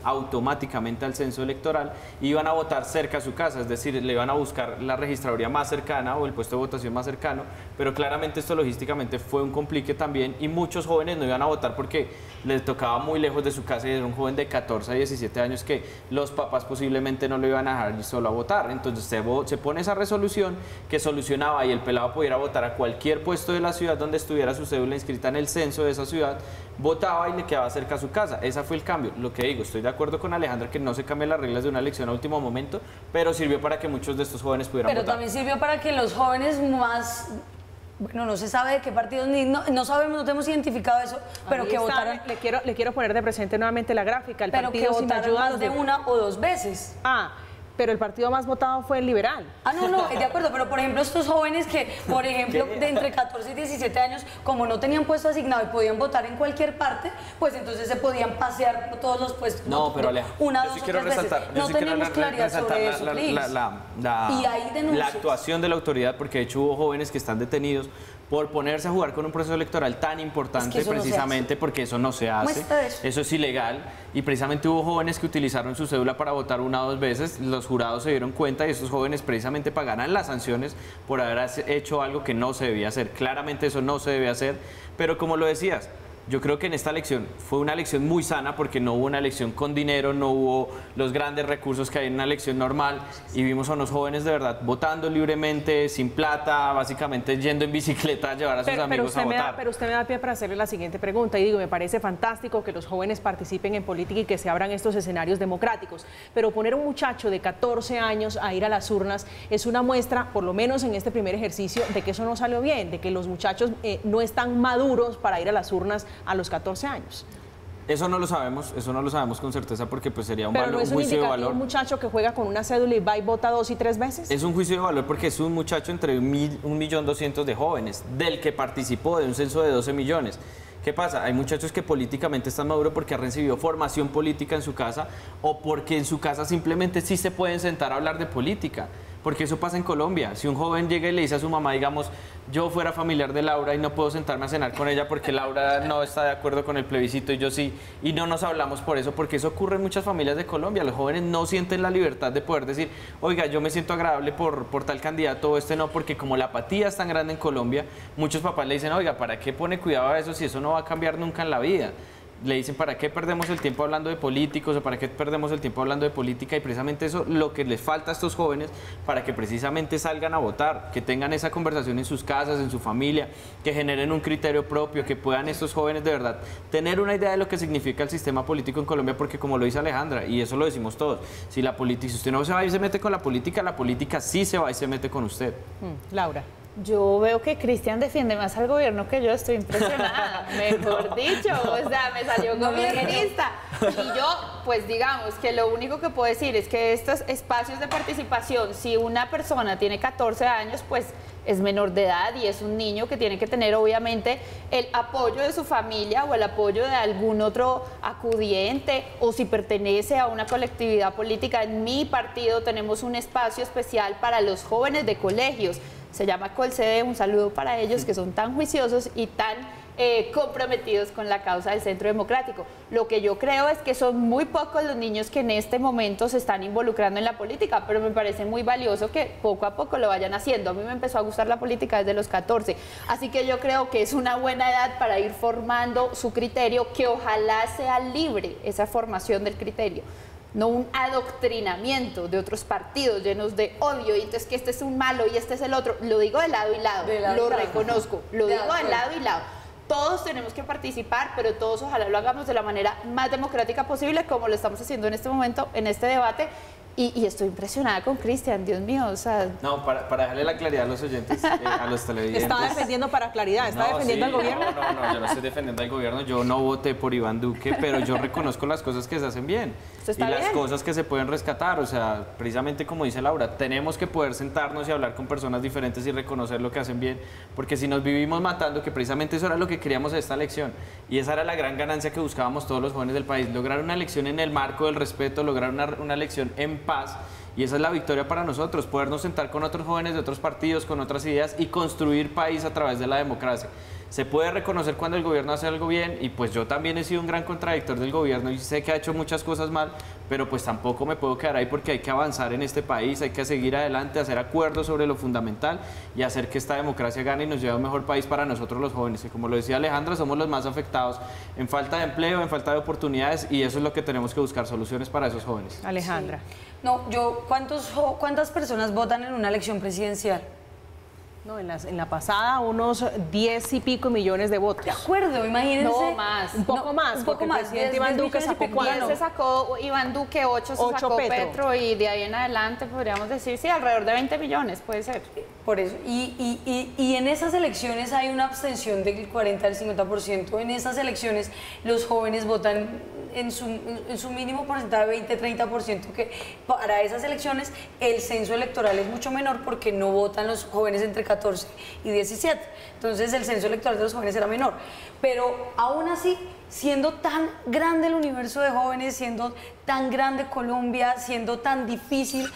[SPEAKER 4] automáticamente al censo electoral y iban a votar cerca a su casa, es decir, le iban a buscar la registraduría más cercana o el puesto de votación más cercano, pero claramente esto logísticamente fue un complique también y muchos jóvenes no iban a votar porque les tocaba muy lejos de su casa y era un joven de 14 a 17 años que los papás posiblemente no lo iban a dejar ir solo a votar. Entonces se pone esa resolución que solucionaba y el pelado pudiera votar a cualquier puesto de la ciudad donde estuviera su cédula inscrita en el censo de esa ciudad, votaba y le quedaba cerca a su casa. Ese fue el cambio. Lo que digo, estoy de acuerdo con Alejandra que no se cambien las reglas de una elección a último momento, pero sirvió para que muchos de estos jóvenes pudieran votar.
[SPEAKER 3] Pero también sirvió para que los jóvenes más... Bueno, no se sabe de qué partidos, no sabemos, no tenemos identificado eso, pero que votaron...
[SPEAKER 1] Le quiero poner de presente nuevamente la gráfica. El
[SPEAKER 3] pero
[SPEAKER 1] partido
[SPEAKER 3] que
[SPEAKER 1] Sin
[SPEAKER 3] votaron
[SPEAKER 1] Ayuda
[SPEAKER 3] más de una o dos veces.
[SPEAKER 1] Pero el partido más votado fue el liberal.
[SPEAKER 3] No, de acuerdo, pero por ejemplo estos jóvenes que, por ejemplo, de entre 14 y 17 años, como no tenían puesto asignado y podían votar en cualquier parte, pues entonces se podían pasear por todos los puestos.
[SPEAKER 4] No, pero Aleja,
[SPEAKER 3] una, dos o tres veces. No tenemos claridad sobre eso,
[SPEAKER 4] la actuación de la autoridad, porque de hecho hubo jóvenes que están detenidos por ponerse a jugar con un proceso electoral tan importante, precisamente porque eso no se hace, eso es ilegal, y precisamente hubo jóvenes que utilizaron su cédula para votar 1 o 2 veces, los jurados se dieron cuenta y esos jóvenes precisamente pagarán las sanciones por haber hecho algo que no se debía hacer. Claramente eso no se debe hacer, pero como lo decías, yo creo que en esta elección fue una elección muy sana porque no hubo una elección con dinero, no hubo los grandes recursos que hay en una elección normal y vimos a unos jóvenes de verdad votando libremente, sin plata, básicamente yendo en bicicleta a llevar a sus amigos a votar.
[SPEAKER 1] Pero usted me da pie para hacerle la siguiente pregunta y digo, me parece fantástico que los jóvenes participen en política y que se abran estos escenarios democráticos, pero poner a un muchacho de 14 años a ir a las urnas es una muestra, por lo menos en este primer ejercicio, de que eso no salió bien, de que los muchachos no están maduros para ir a las urnas a los 14 años.
[SPEAKER 4] Eso no lo sabemos con certeza porque pues sería un
[SPEAKER 1] juicio
[SPEAKER 4] de valor.
[SPEAKER 1] ¿Un muchacho que juega con una cédula y va y vota 2 y 3 veces?
[SPEAKER 4] Es un juicio de valor porque es un muchacho entre 1.200.000 de jóvenes, del que participó de un censo de 12 millones. ¿Qué pasa? Hay muchachos que políticamente están maduros porque han recibido formación política en su casa o porque en su casa simplemente sí se pueden sentar a hablar de política. Porque eso pasa en Colombia. Si un joven llega y le dice a su mamá, digamos, yo fuera familiar de Laura y no puedo sentarme a cenar con ella porque Laura no está de acuerdo con el plebiscito y yo sí, y no nos hablamos por eso, porque eso ocurre en muchas familias de Colombia. Los jóvenes no sienten la libertad de poder decir, oiga, yo me siento agradable por tal candidato o este no, porque como la apatía es tan grande en Colombia, muchos papás le dicen, oiga, ¿para qué pone cuidado a eso si eso no va a cambiar nunca en la vida? Le dicen, ¿para qué perdemos el tiempo hablando de políticos o para qué perdemos el tiempo hablando de política? Y precisamente eso lo que les falta a estos jóvenes para que precisamente salgan a votar, que tengan esa conversación en sus casas, en su familia, que generen un criterio propio, que puedan estos jóvenes de verdad tener una idea de lo que significa el sistema político en Colombia, porque como lo dice Alejandra, y eso lo decimos todos, si usted no se va y se mete con la política sí se va y se mete con usted.
[SPEAKER 1] Laura.
[SPEAKER 2] Yo veo que Cristian defiende más al gobierno que yo, estoy impresionada, mejor dicho, o sea, me salió gobernista. Y yo, pues digamos que lo único que puedo decir es que estos espacios de participación, si una persona tiene 14 años, pues es menor de edad y es un niño que tiene que tener obviamente el apoyo de su familia o el apoyo de algún otro acudiente, o si pertenece a una colectividad política. En mi partido tenemos un espacio especial para los jóvenes de colegios. Se llama Colcede, un saludo para ellos que son tan juiciosos y tan comprometidos con la causa del Centro Democrático. Lo que yo creo es que son muy pocos los niños que en este momento se están involucrando en la política, pero me parece muy valioso que poco a poco lo vayan haciendo. A mí me empezó a gustar la política desde los 14, así que yo creo que es una buena edad para ir formando su criterio, que ojalá sea libre esa formación del criterio, no un adoctrinamiento de otros partidos llenos de odio, y entonces que este es un malo y este es el otro. Lo digo de lado y lado, lo reconozco, lo digo de lado y lado. Todos tenemos que participar, pero todos ojalá lo hagamos de la manera más democrática posible, como lo estamos haciendo en este momento, en este debate. Y estoy impresionada con Cristian, Dios mío, o sea...
[SPEAKER 4] No, para dejarle la claridad a los oyentes, a los televidentes...
[SPEAKER 1] Está defendiendo para claridad, está defendiendo al gobierno.
[SPEAKER 4] No, yo no estoy defendiendo al gobierno, yo no voté por Iván Duque, pero yo reconozco las cosas que se hacen bien y las cosas que se pueden rescatar. O sea, precisamente como dice Laura, tenemos que poder sentarnos y hablar con personas diferentes y reconocer lo que hacen bien, porque si nos vivimos matando, que precisamente eso era lo que queríamos de esta elección, y esa era la gran ganancia que buscábamos todos los jóvenes del país, lograr una elección en el marco del respeto, lograr una elección en paz, y esa es la victoria para nosotros, podernos sentar con otros jóvenes de otros partidos, con otras ideas y construir país a través de la democracia. Se puede reconocer cuando el gobierno hace algo bien, y pues yo también he sido un gran contradictor del gobierno y sé que ha hecho muchas cosas mal, pero pues tampoco me puedo quedar ahí, porque hay que avanzar en este país, hay que seguir adelante, hacer acuerdos sobre lo fundamental y hacer que esta democracia gane y nos lleve a un mejor país para nosotros los jóvenes, que como lo decía Alejandra, somos los más afectados en falta de empleo, en falta de oportunidades, y eso es lo que tenemos que buscar, soluciones para esos jóvenes.
[SPEAKER 1] Alejandra.
[SPEAKER 3] Sí. No, ¿cuántas personas votan en una elección presidencial?
[SPEAKER 1] No, en la pasada unos 10 y pico millones de votos.
[SPEAKER 3] De acuerdo, imagínense.
[SPEAKER 2] No más.
[SPEAKER 1] Un poco más, porque el presidente Iván Duque sacó
[SPEAKER 2] 10 se sacó Iván Duque, 8 se sacó Petro, y de ahí en adelante podríamos decir, sí, alrededor de 20 millones, puede ser.
[SPEAKER 3] Por eso, y en esas elecciones hay una abstención del 40 al 50%. En esas elecciones los jóvenes votan en su mínimo porcentaje, 20-30%, que para esas elecciones el censo electoral es mucho menor porque no votan los jóvenes entre 14 y 17. Entonces el censo electoral de los jóvenes era menor. Pero aún así siendo tan grande el universo de jóvenes, siendo tan grande Colombia, siendo tan difícil,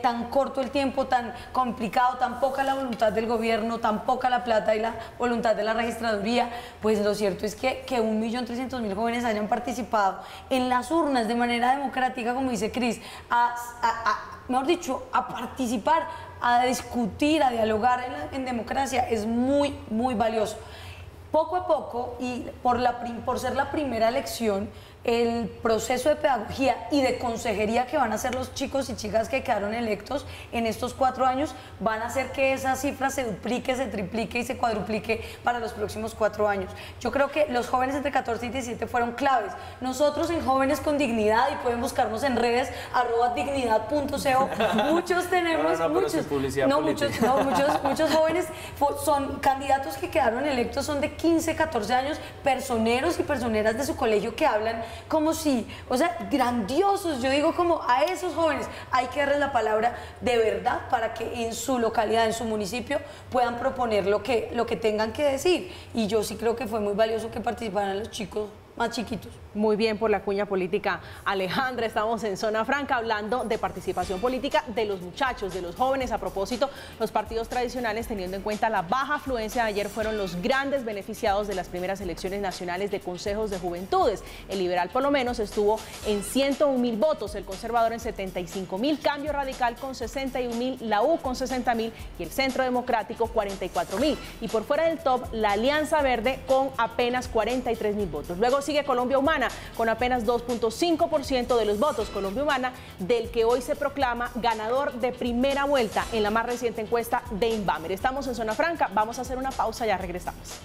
[SPEAKER 3] tan corto el tiempo, tan complicado, tan poca la voluntad del gobierno, tan poca la plata y la voluntad de la registraduría, pues lo cierto es que 1.300.000 jóvenes hayan participado en las urnas de manera democrática, como dice Cris, mejor dicho, a participar, a discutir, a dialogar en democracia, es muy, muy valioso. Poco a poco, y por ser la primera elección, el proceso de pedagogía y de consejería que van a hacer los chicos y chicas que quedaron electos en estos 4 años van a hacer que esa cifra se duplique, se triplique y se cuadruplique para los próximos 4 años. Yo creo que los jóvenes entre 14 y 17 fueron claves. Nosotros en Jóvenes con Dignidad, y pueden buscarnos en redes @dignidad.co, muchos tenemos, muchos jóvenes son candidatos que quedaron electos, son de 15, 14 años, personeros y personeras de su colegio que hablan como si, o sea, grandiosos. Yo digo, como a esos jóvenes hay que darles la palabra de verdad para que en su localidad, en su municipio, puedan proponer lo que tengan que decir. Y yo sí creo que fue muy valioso que participaran los chicos más chiquitos.
[SPEAKER 1] Muy bien por la cuña política, Alejandra. Estamos en Zona Franca hablando de participación política de los muchachos, de los jóvenes. A propósito, los partidos tradicionales, teniendo en cuenta la baja afluencia de ayer, fueron los grandes beneficiados de las primeras elecciones nacionales de consejos de juventudes. El liberal, por lo menos, estuvo en 101.000 votos, el conservador en 75.000, Cambio Radical con 61.000, la U con 60.000 y el Centro Democrático 44.000. Y por fuera del top, la Alianza Verde con apenas 43.000 votos. Luego sigue Colombia Humana con apenas 2.5% de los votos. Colombia Humana, del que hoy se proclama ganador de primera vuelta en la más reciente encuesta de Inbamer. Estamos en Zona Franca, vamos a hacer una pausa, ya regresamos.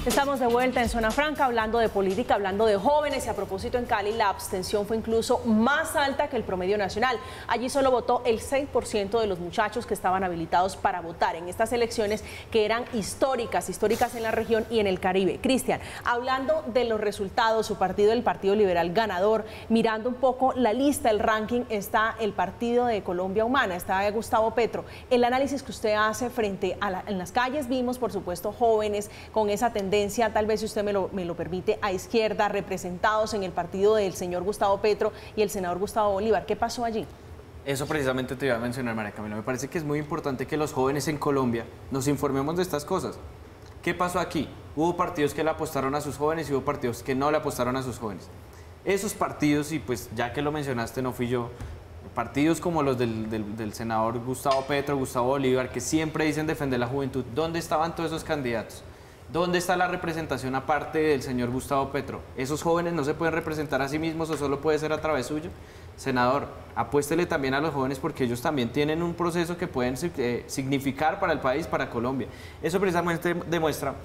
[SPEAKER 1] Estamos de vuelta en Zona Franca hablando de política, hablando de jóvenes, y a propósito, en Cali la abstención fue incluso más alta que el promedio nacional. Allí solo votó el 6% de los muchachos que estaban habilitados para votar en estas elecciones que eran históricas en la región y en el Caribe. Cristian, hablando de los resultados, su partido, el Partido Liberal, ganador, mirando un poco la lista, el ranking, está el Partido de Colombia Humana, está Gustavo Petro. El análisis que usted hace frente a en las calles, vimos por supuesto jóvenes con esa tendencia, tal vez si usted me lo permite, a izquierda, representados en el partido del señor Gustavo Petro y el senador Gustavo Bolívar. ¿Qué pasó allí?
[SPEAKER 4] Eso precisamente te iba a mencionar, María Camila. Me parece que es muy importante que los jóvenes en Colombia nos informemos de estas cosas. ¿Qué pasó aquí? Hubo partidos que le apostaron a sus jóvenes y hubo partidos que no le apostaron a sus jóvenes. Esos partidos, y pues ya que lo mencionaste, no fui yo, partidos como los del senador Gustavo Petro, Gustavo Bolívar, que siempre dicen defender la juventud, ¿dónde estaban todos esos candidatos? ¿Dónde está la representación aparte del señor Gustavo Petro? ¿Esos jóvenes no se pueden representar a sí mismos o solo puede ser a través suyo? Senador, apuéstele también a los jóvenes, porque ellos también tienen un proceso que pueden significar para el país, para Colombia. Eso precisamente demuestra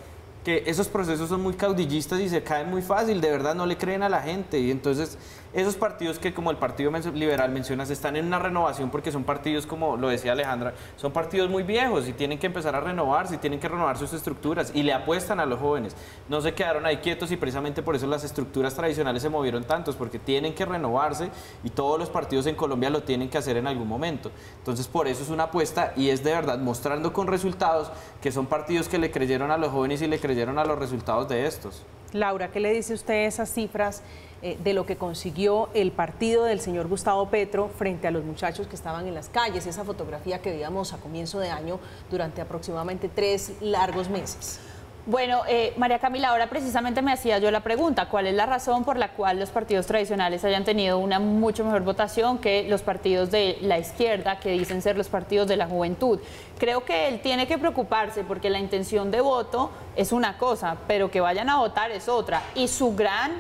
[SPEAKER 4] que esos procesos son muy caudillistas y se caen muy fácil, de verdad no le creen a la gente. Y entonces esos partidos que, como el Partido Liberal mencionas, están en una renovación, porque son partidos, como lo decía Alejandra, son partidos muy viejos y tienen que empezar a renovarse y tienen que renovar sus estructuras, y le apuestan a los jóvenes. No se quedaron ahí quietos, y precisamente por eso las estructuras tradicionales se movieron tantos, porque tienen que renovarse, y todos los partidos en Colombia lo tienen que hacer en algún momento. Entonces por eso es una apuesta, y es de verdad mostrando con resultados que son partidos que le creyeron a los jóvenes y le creyeron a los resultados de estos.
[SPEAKER 1] Laura, ¿qué le dice usted a esas cifras de lo que consiguió el partido del señor Gustavo Petro frente a los muchachos que estaban en las calles? Esa fotografía que veíamos a comienzo de año durante aproximadamente 3 largos meses.
[SPEAKER 2] Bueno, María Camila, ahora precisamente me hacía yo la pregunta, ¿cuál es la razón por la cual los partidos tradicionales hayan tenido una mucho mejor votación que los partidos de la izquierda, que dicen ser los partidos de la juventud? Creo que él tiene que preocuparse, porque la intención de voto es una cosa, pero que vayan a votar es otra, y su gran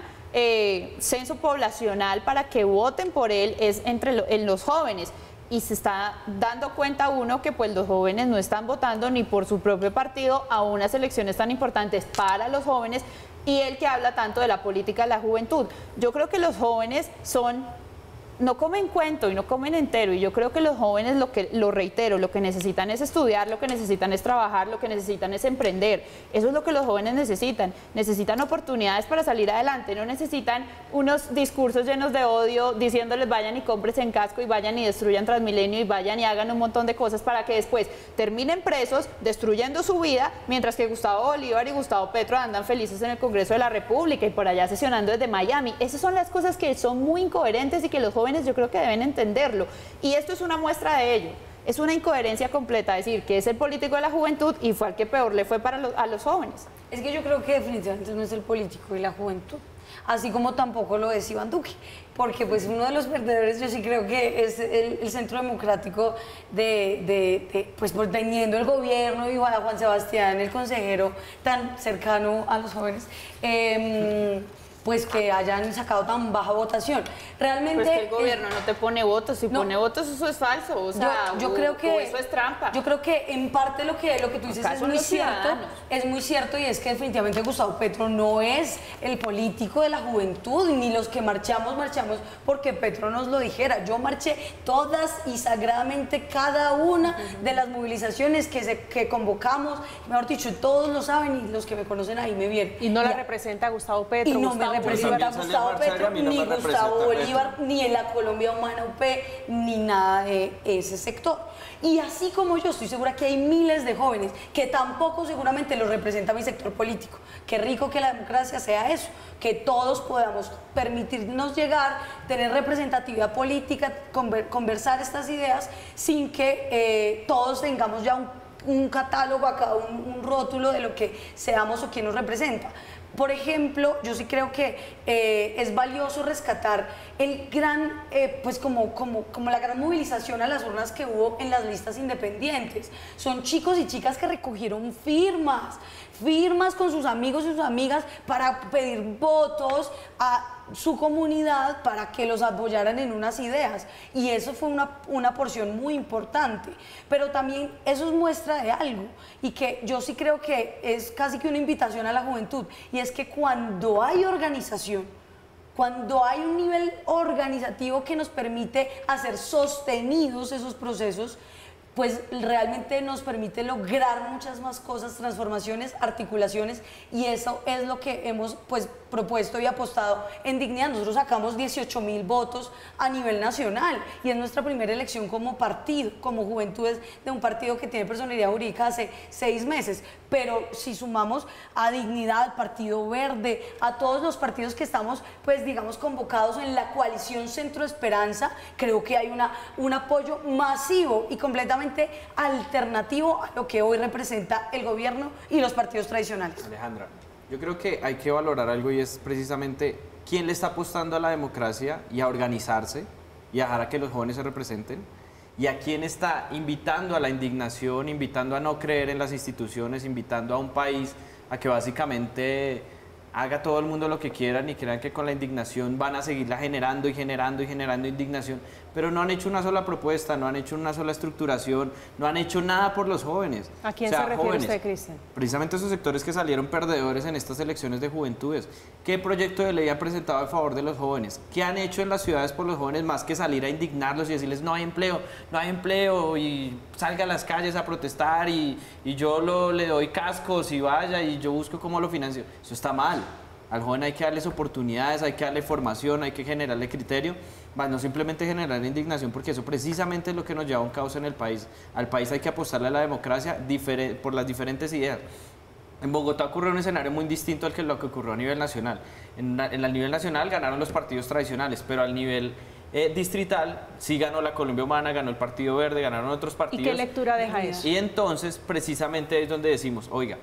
[SPEAKER 2] censo poblacional para que voten por él es en los jóvenes. Y se está dando cuenta uno que pues los jóvenes no están votando ni por su propio partido a unas elecciones tan importantes para los jóvenes, y él que habla tanto de la política de la juventud. Yo creo que los jóvenes son no comen cuento y no comen entero, y yo creo que los jóvenes, lo reitero, lo que necesitan es estudiar, lo que necesitan es trabajar, lo que necesitan es emprender. Eso es lo que los jóvenes necesitan oportunidades para salir adelante, no necesitan unos discursos llenos de odio diciéndoles vayan y cómprense en casco y vayan y destruyan Transmilenio y vayan y hagan un montón de cosas para que después terminen presos, destruyendo su vida, mientras que Gustavo Bolívar y Gustavo Petro andan felices en el Congreso de la República y por allá sesionando desde Miami. Esas son las cosas que son muy incoherentes y que los jóvenes yo creo que deben entenderlo. Y esto es una muestra de ello. Es una incoherencia completa decir que es el político de la juventud y fue al que peor le fue a los jóvenes.
[SPEAKER 3] Es que yo creo que definitivamente no es el político de la juventud, así como tampoco lo es Iván Duque, porque pues uno de los perdedores yo sí creo que es el Centro Democrático pues por teniendo el gobierno y Juan Sebastián, el consejero tan cercano a los jóvenes, pues que hayan sacado tan baja votación. Realmente
[SPEAKER 2] pues que el gobierno no te pone votos, si pone votos eso es falso, o sea,
[SPEAKER 3] yo creo que
[SPEAKER 2] eso es trampa.
[SPEAKER 3] Yo creo que en parte lo que tú dices es muy cierto y es que definitivamente Gustavo Petro no es el político de la juventud, ni los que marchamos porque Petro nos lo dijera. Yo marché todas y sagradamente cada una de las movilizaciones que convocamos, mejor dicho, todos lo saben y los que me conocen ahí me vieron.
[SPEAKER 1] Y no la representa Gustavo Petro.
[SPEAKER 3] Y no me representa Gustavo Petro, ni Gustavo Bolívar, ni en la Colombia Humana UP, ni nada de ese sector. Y así como yo, estoy segura que hay miles de jóvenes que tampoco seguramente los representa mi sector político. Qué rico que la democracia sea eso, que todos podamos permitirnos llegar, tener representatividad política, conversar estas ideas sin que todos tengamos ya un catálogo acá, un rótulo de lo que seamos o quién nos representa. Por ejemplo, yo sí creo que es valioso rescatar el gran, pues como la gran movilización a las urnas que hubo en las listas independientes. Son chicos y chicas que recogieron firmas con sus amigos y sus amigas para pedir votos a su comunidad para que los apoyaran en unas ideas, y eso fue una porción muy importante, pero también eso es muestra de algo, y que yo sí creo que es casi que una invitación a la juventud, y es que cuando hay organización, cuando hay un nivel organizativo que nos permite hacer sostenidos esos procesos, pues realmente nos permite lograr muchas más cosas, transformaciones, articulaciones, y eso es lo que hemos pues propuesto y apostado en Dignidad. Nosotros sacamos 18.000 votos a nivel nacional y es nuestra primera elección como partido, como Juventudes de un partido que tiene personalidad jurídica hace 6 meses, pero si sumamos a Dignidad, al Partido Verde, a todos los partidos que estamos pues digamos convocados en la coalición Centro Esperanza, creo que hay un apoyo masivo y completamente alternativo a lo que hoy representa el gobierno y los partidos tradicionales.
[SPEAKER 4] Alejandra, yo creo que hay que valorar algo y es precisamente quién le está apostando a la democracia y a organizarse y a dejar a que los jóvenes se representen, y a quién está invitando a la indignación, invitando a no creer en las instituciones, invitando a un país a que básicamente haga todo el mundo lo que quieran y crean que con la indignación van a seguirla generando y generando y generando indignación, pero no han hecho una sola propuesta, no han hecho una sola estructuración, no han hecho nada por los jóvenes.
[SPEAKER 1] ¿A quién se refiere usted, Cristian?
[SPEAKER 4] Precisamente esos sectores que salieron perdedores en estas elecciones de juventudes. ¿Qué proyecto de ley han presentado a favor de los jóvenes? ¿Qué han hecho en las ciudades por los jóvenes más que salir a indignarlos y decirles no hay empleo y salga a las calles a protestar y yo le doy cascos y vaya y yo busco cómo lo financio? Eso está mal. Al joven hay que darles oportunidades, hay que darle formación, hay que generarle criterio, más no simplemente generar indignación, porque eso precisamente es lo que nos lleva a un caos en el país. Al país hay que apostarle a la democracia por las diferentes ideas. En Bogotá ocurrió un escenario muy distinto al que lo que ocurrió a nivel nacional. En el nivel nacional ganaron los partidos tradicionales, pero al nivel distrital sí ganó la Colombia Humana, ganó el Partido Verde, ganaron otros partidos.
[SPEAKER 1] ¿Y qué lectura deja eso?
[SPEAKER 4] Y entonces precisamente es donde decimos, oiga,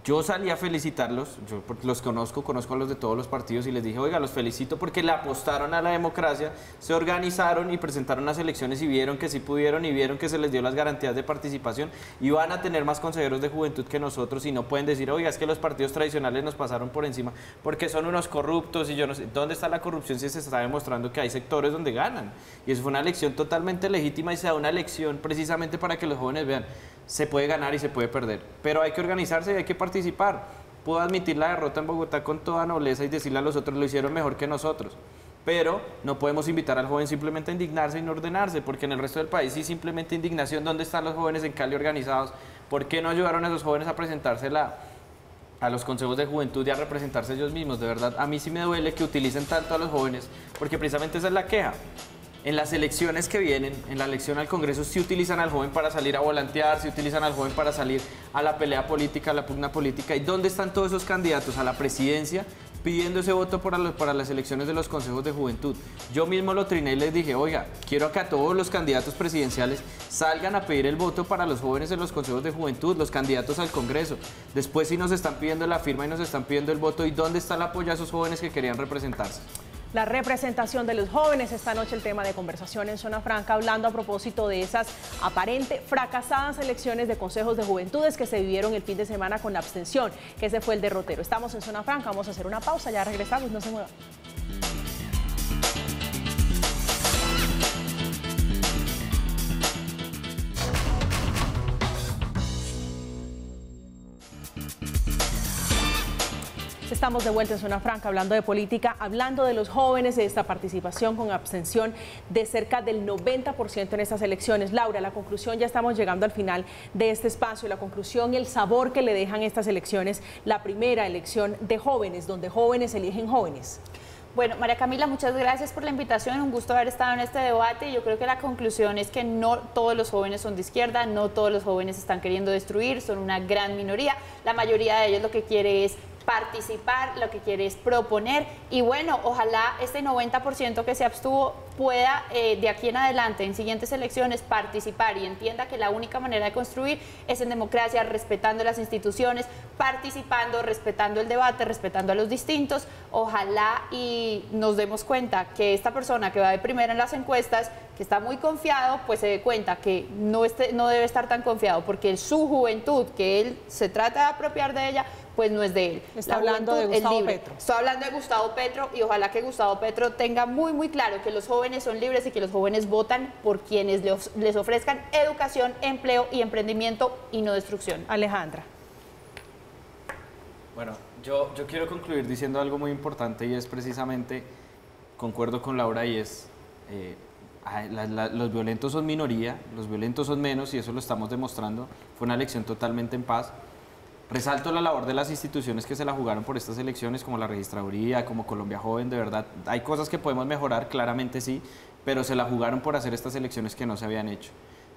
[SPEAKER 4] yo salí a felicitarlos, yo los conozco a los de todos los partidos y les dije, oiga, los felicito porque le apostaron a la democracia, se organizaron y presentaron las elecciones y vieron que sí pudieron y vieron que se les dio las garantías de participación y van a tener más consejeros de juventud que nosotros y no pueden decir, oiga, es que los partidos tradicionales nos pasaron por encima porque son unos corruptos y yo no sé. ¿Dónde está la corrupción si se está demostrando que hay sectores donde ganan? Y eso fue una elección totalmente legítima y se da una elección precisamente para que los jóvenes vean, se puede ganar y se puede perder, pero hay que organizarse y hay que participar. Puedo admitir la derrota en Bogotá con toda nobleza y decirle a los otros, lo hicieron mejor que nosotros, pero no podemos invitar al joven simplemente a indignarse y no ordenarse, porque en el resto del país sí simplemente indignación. ¿Dónde están los jóvenes en Cali organizados? ¿Por qué no ayudaron a esos jóvenes a presentarse a los consejos de juventud y a representarse ellos mismos? De verdad, a mí sí me duele que utilicen tanto a los jóvenes, porque precisamente esa es la queja. En las elecciones que vienen, en la elección al Congreso, sí utilizan al joven para salir a volantear, sí utilizan al joven para salir a la pelea política, a la pugna política. ¿Y dónde están todos esos candidatos a la presidencia pidiendo ese voto para las elecciones de los consejos de juventud? Yo mismo lo triné y les dije, oiga, quiero que a todos los candidatos presidenciales salgan a pedir el voto para los jóvenes en los consejos de juventud, los candidatos al Congreso. Después sí nos están pidiendo la firma y nos están pidiendo el voto. ¿Y dónde está el apoyo a esos jóvenes que querían representarse?
[SPEAKER 1] La representación de los jóvenes, esta noche el tema de conversación en Zona Franca, hablando a propósito de esas aparente fracasadas elecciones de consejos de juventudes que se vivieron el fin de semana con la abstención, que ese fue el derrotero. Estamos en Zona Franca, vamos a hacer una pausa, ya regresamos, no se muevan. Estamos de vuelta en Zona Franca hablando de política, hablando de los jóvenes, de esta participación con abstención de cerca del 90% en estas elecciones. Laura, la conclusión, ya estamos llegando al final de este espacio, la conclusión, el sabor que le dejan estas elecciones, la primera elección de jóvenes, donde jóvenes eligen jóvenes.
[SPEAKER 2] Bueno, María Camila, muchas gracias por la invitación, un gusto haber estado en este debate. Yo creo que la conclusión es que no todos los jóvenes son de izquierda, no todos los jóvenes están queriendo destruir, son una gran minoría. La mayoría de ellos lo que quiere es participar, lo que quiere es proponer, y bueno, ojalá este 90% que se abstuvo pueda de aquí en adelante, en siguientes elecciones, participar y entienda que la única manera de construir es en democracia, respetando las instituciones, participando, respetando el debate, respetando a los distintos. Ojalá y nos demos cuenta que esta persona que va de primera en las encuestas, que está muy confiado, pues se dé cuenta que no debe estar tan confiado, porque su juventud, que él se trata de apropiar de ella, pues no es de él.
[SPEAKER 1] Está hablando de Gustavo Petro.
[SPEAKER 2] Estoy hablando de Gustavo Petro, y ojalá que Gustavo Petro tenga muy, muy claro que los jóvenes son libres y que los jóvenes votan por quienes les ofrezcan educación, empleo y emprendimiento, y no destrucción.
[SPEAKER 1] Alejandra.
[SPEAKER 4] Bueno, yo quiero concluir diciendo algo muy importante, y es precisamente, concuerdo con Laura, y es, los violentos son minoría, los violentos son menos, y eso lo estamos demostrando. Fue una elección totalmente en paz. Resalto la labor de las instituciones que se la jugaron por estas elecciones, como la Registraduría, como Colombia Joven. De verdad, hay cosas que podemos mejorar, claramente sí, pero se la jugaron por hacer estas elecciones que no se habían hecho.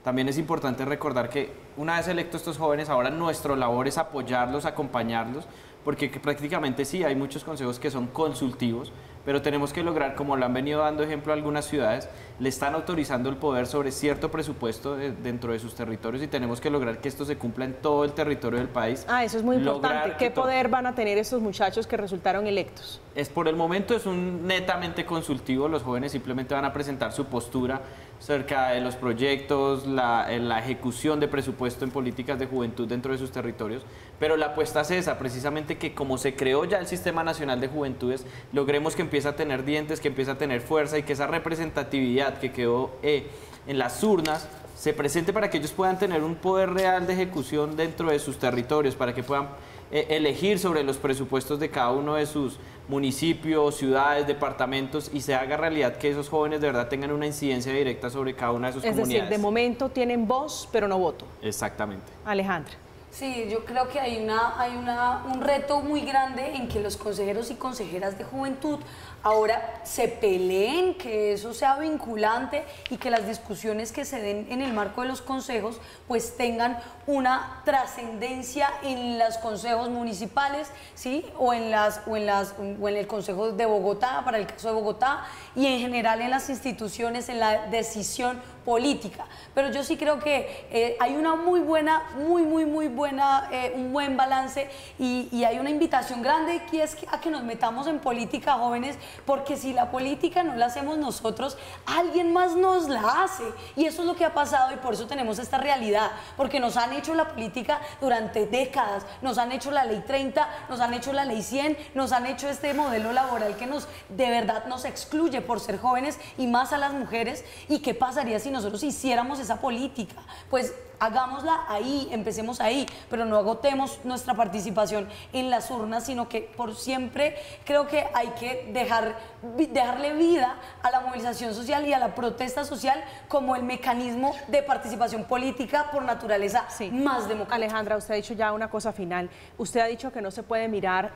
[SPEAKER 4] También es importante recordar que una vez electos estos jóvenes, ahora nuestra labor es apoyarlos, acompañarlos, porque prácticamente sí, hay muchos consejos que son consultivos, pero tenemos que lograr, como lo han venido dando ejemplo algunas ciudades, le están autorizando el poder sobre cierto presupuesto dentro de sus territorios, y tenemos que lograr que esto se cumpla en todo el territorio del país.
[SPEAKER 1] Eso es muy importante. ¿Qué poder van a tener estos muchachos que resultaron electos?
[SPEAKER 4] Por el momento es un netamente consultivo. Los jóvenes simplemente van a presentar su postura cerca de los proyectos, la ejecución de presupuesto en políticas de juventud dentro de sus territorios, pero la apuesta es esa, precisamente, que como se creó ya el Sistema Nacional de Juventudes, logremos que empiece a tener dientes, que empiece a tener fuerza, y que esa representatividad que quedó en las urnas se presente para que ellos puedan tener un poder real de ejecución dentro de sus territorios, para que puedan elegir sobre los presupuestos de cada uno de sus municipios, ciudades, departamentos, y se haga realidad que esos jóvenes de verdad tengan una incidencia directa sobre cada una de sus comunidades.
[SPEAKER 1] Es decir, de momento tienen voz, pero no voto.
[SPEAKER 4] Exactamente.
[SPEAKER 1] Alejandra.
[SPEAKER 3] Sí, yo creo que hay un reto muy grande en que los consejeros y consejeras de juventud ahora se peleen, que eso sea vinculante, y que las discusiones que se den en el marco de los consejos pues tengan una trascendencia en los consejos municipales, ¿sí? o en el Consejo de Bogotá, para el caso de Bogotá, y en general en las instituciones, en la decisión política. Pero yo sí creo que hay una muy buena, un buen balance, y hay una invitación grande, que es a que nos metamos en política, jóvenes, porque si la política no la hacemos nosotros, alguien más nos la hace, y eso es lo que ha pasado, y por eso tenemos esta realidad, porque nos han hecho la política durante décadas, nos han hecho la ley 30, nos han hecho la ley 100, nos han hecho este modelo laboral que de verdad nos excluye por ser jóvenes, y más a las mujeres. ¿Y qué pasaría si nosotros hiciéramos esa política? Pues hagámosla ahí, empecemos ahí, pero no agotemos nuestra participación en las urnas, sino que por siempre creo que hay que dejarle vida a la movilización social y a la protesta social como el mecanismo de participación política por naturaleza más democrática.
[SPEAKER 1] Alejandra, usted ha dicho ya una cosa final. Usted ha dicho que no se puede mirar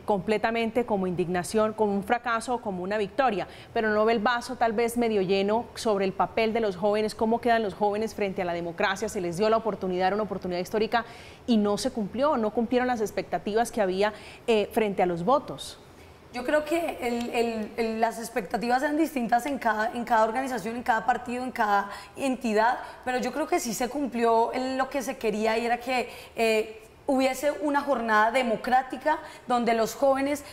[SPEAKER 1] completamente como indignación, como un fracaso o como una victoria, pero no ve el vaso tal vez medio lleno sobre el papel de los jóvenes, cómo quedan los jóvenes frente a la democracia. Se les dio la oportunidad, era una oportunidad histórica y no se cumplió, no cumplieron las expectativas que había frente a los votos.
[SPEAKER 3] Yo creo que las expectativas eran distintas en cada organización, en cada partido, en cada entidad, pero yo creo que sí se cumplió lo que se quería y era que hubiese una jornada democrática donde los jóvenes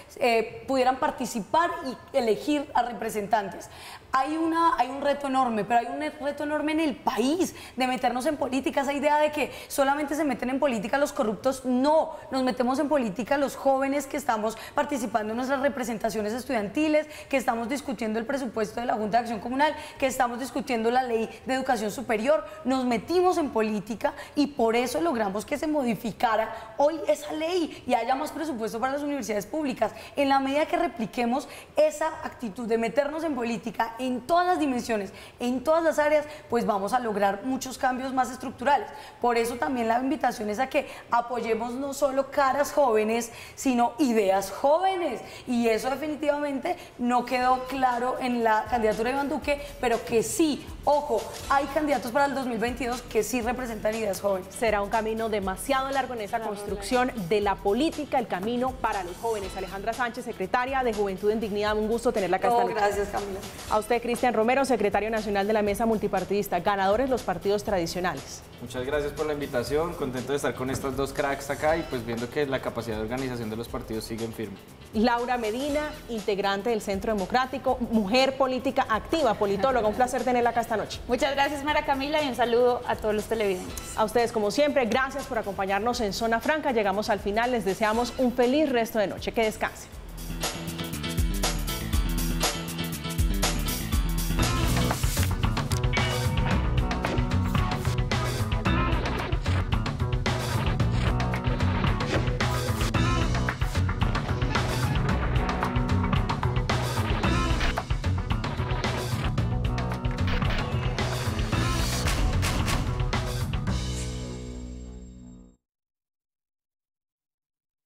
[SPEAKER 3] pudieran participar y elegir a representantes. Hay un reto enorme, pero hay un reto enorme en el país de meternos en política. Esa idea de que solamente se meten en política los corruptos, no, nos metemos en política los jóvenes que estamos participando en nuestras representaciones estudiantiles, que estamos discutiendo el presupuesto de la Junta de Acción Comunal, que estamos discutiendo la ley de educación superior. Nos metimos en política y por eso logramos que se modificara hoy esa ley y haya más presupuesto para las universidades públicas. En la medida que repliquemos esa actitud de meternos en política en todas las dimensiones, en todas las áreas, pues vamos a lograr muchos cambios más estructurales. Por eso también la invitación es a que apoyemos no solo caras jóvenes, sino ideas jóvenes. Y eso definitivamente no quedó claro en la candidatura de Iván Duque, pero que sí, ojo, hay candidatos para el 2022 que sí representan ideas jóvenes.
[SPEAKER 1] Será un camino demasiado largo en esa construcción de la política, el camino para los jóvenes. Alejandra Sánchez, secretaria de Juventud en Dignidad, un gusto tenerla acá esta noche.
[SPEAKER 3] Gracias, Camila.
[SPEAKER 1] A usted, Cristian Romero, secretario nacional de la Mesa Multipartidista. Ganadores los partidos tradicionales.
[SPEAKER 4] Muchas gracias por la invitación, contento de estar con estas dos cracks acá y pues viendo que la capacidad de organización de los partidos sigue en firme.
[SPEAKER 1] Laura Medina, integrante del Centro Democrático, mujer política activa, politóloga. Un placer tenerla acá esta noche.
[SPEAKER 2] Muchas gracias, María Camila, y un saludo a todos los televidentes.
[SPEAKER 1] A ustedes, como siempre, gracias por acompañarnos en Zona Franca. Llegamos al final, les deseamos un feliz resto de noche. Que descansen.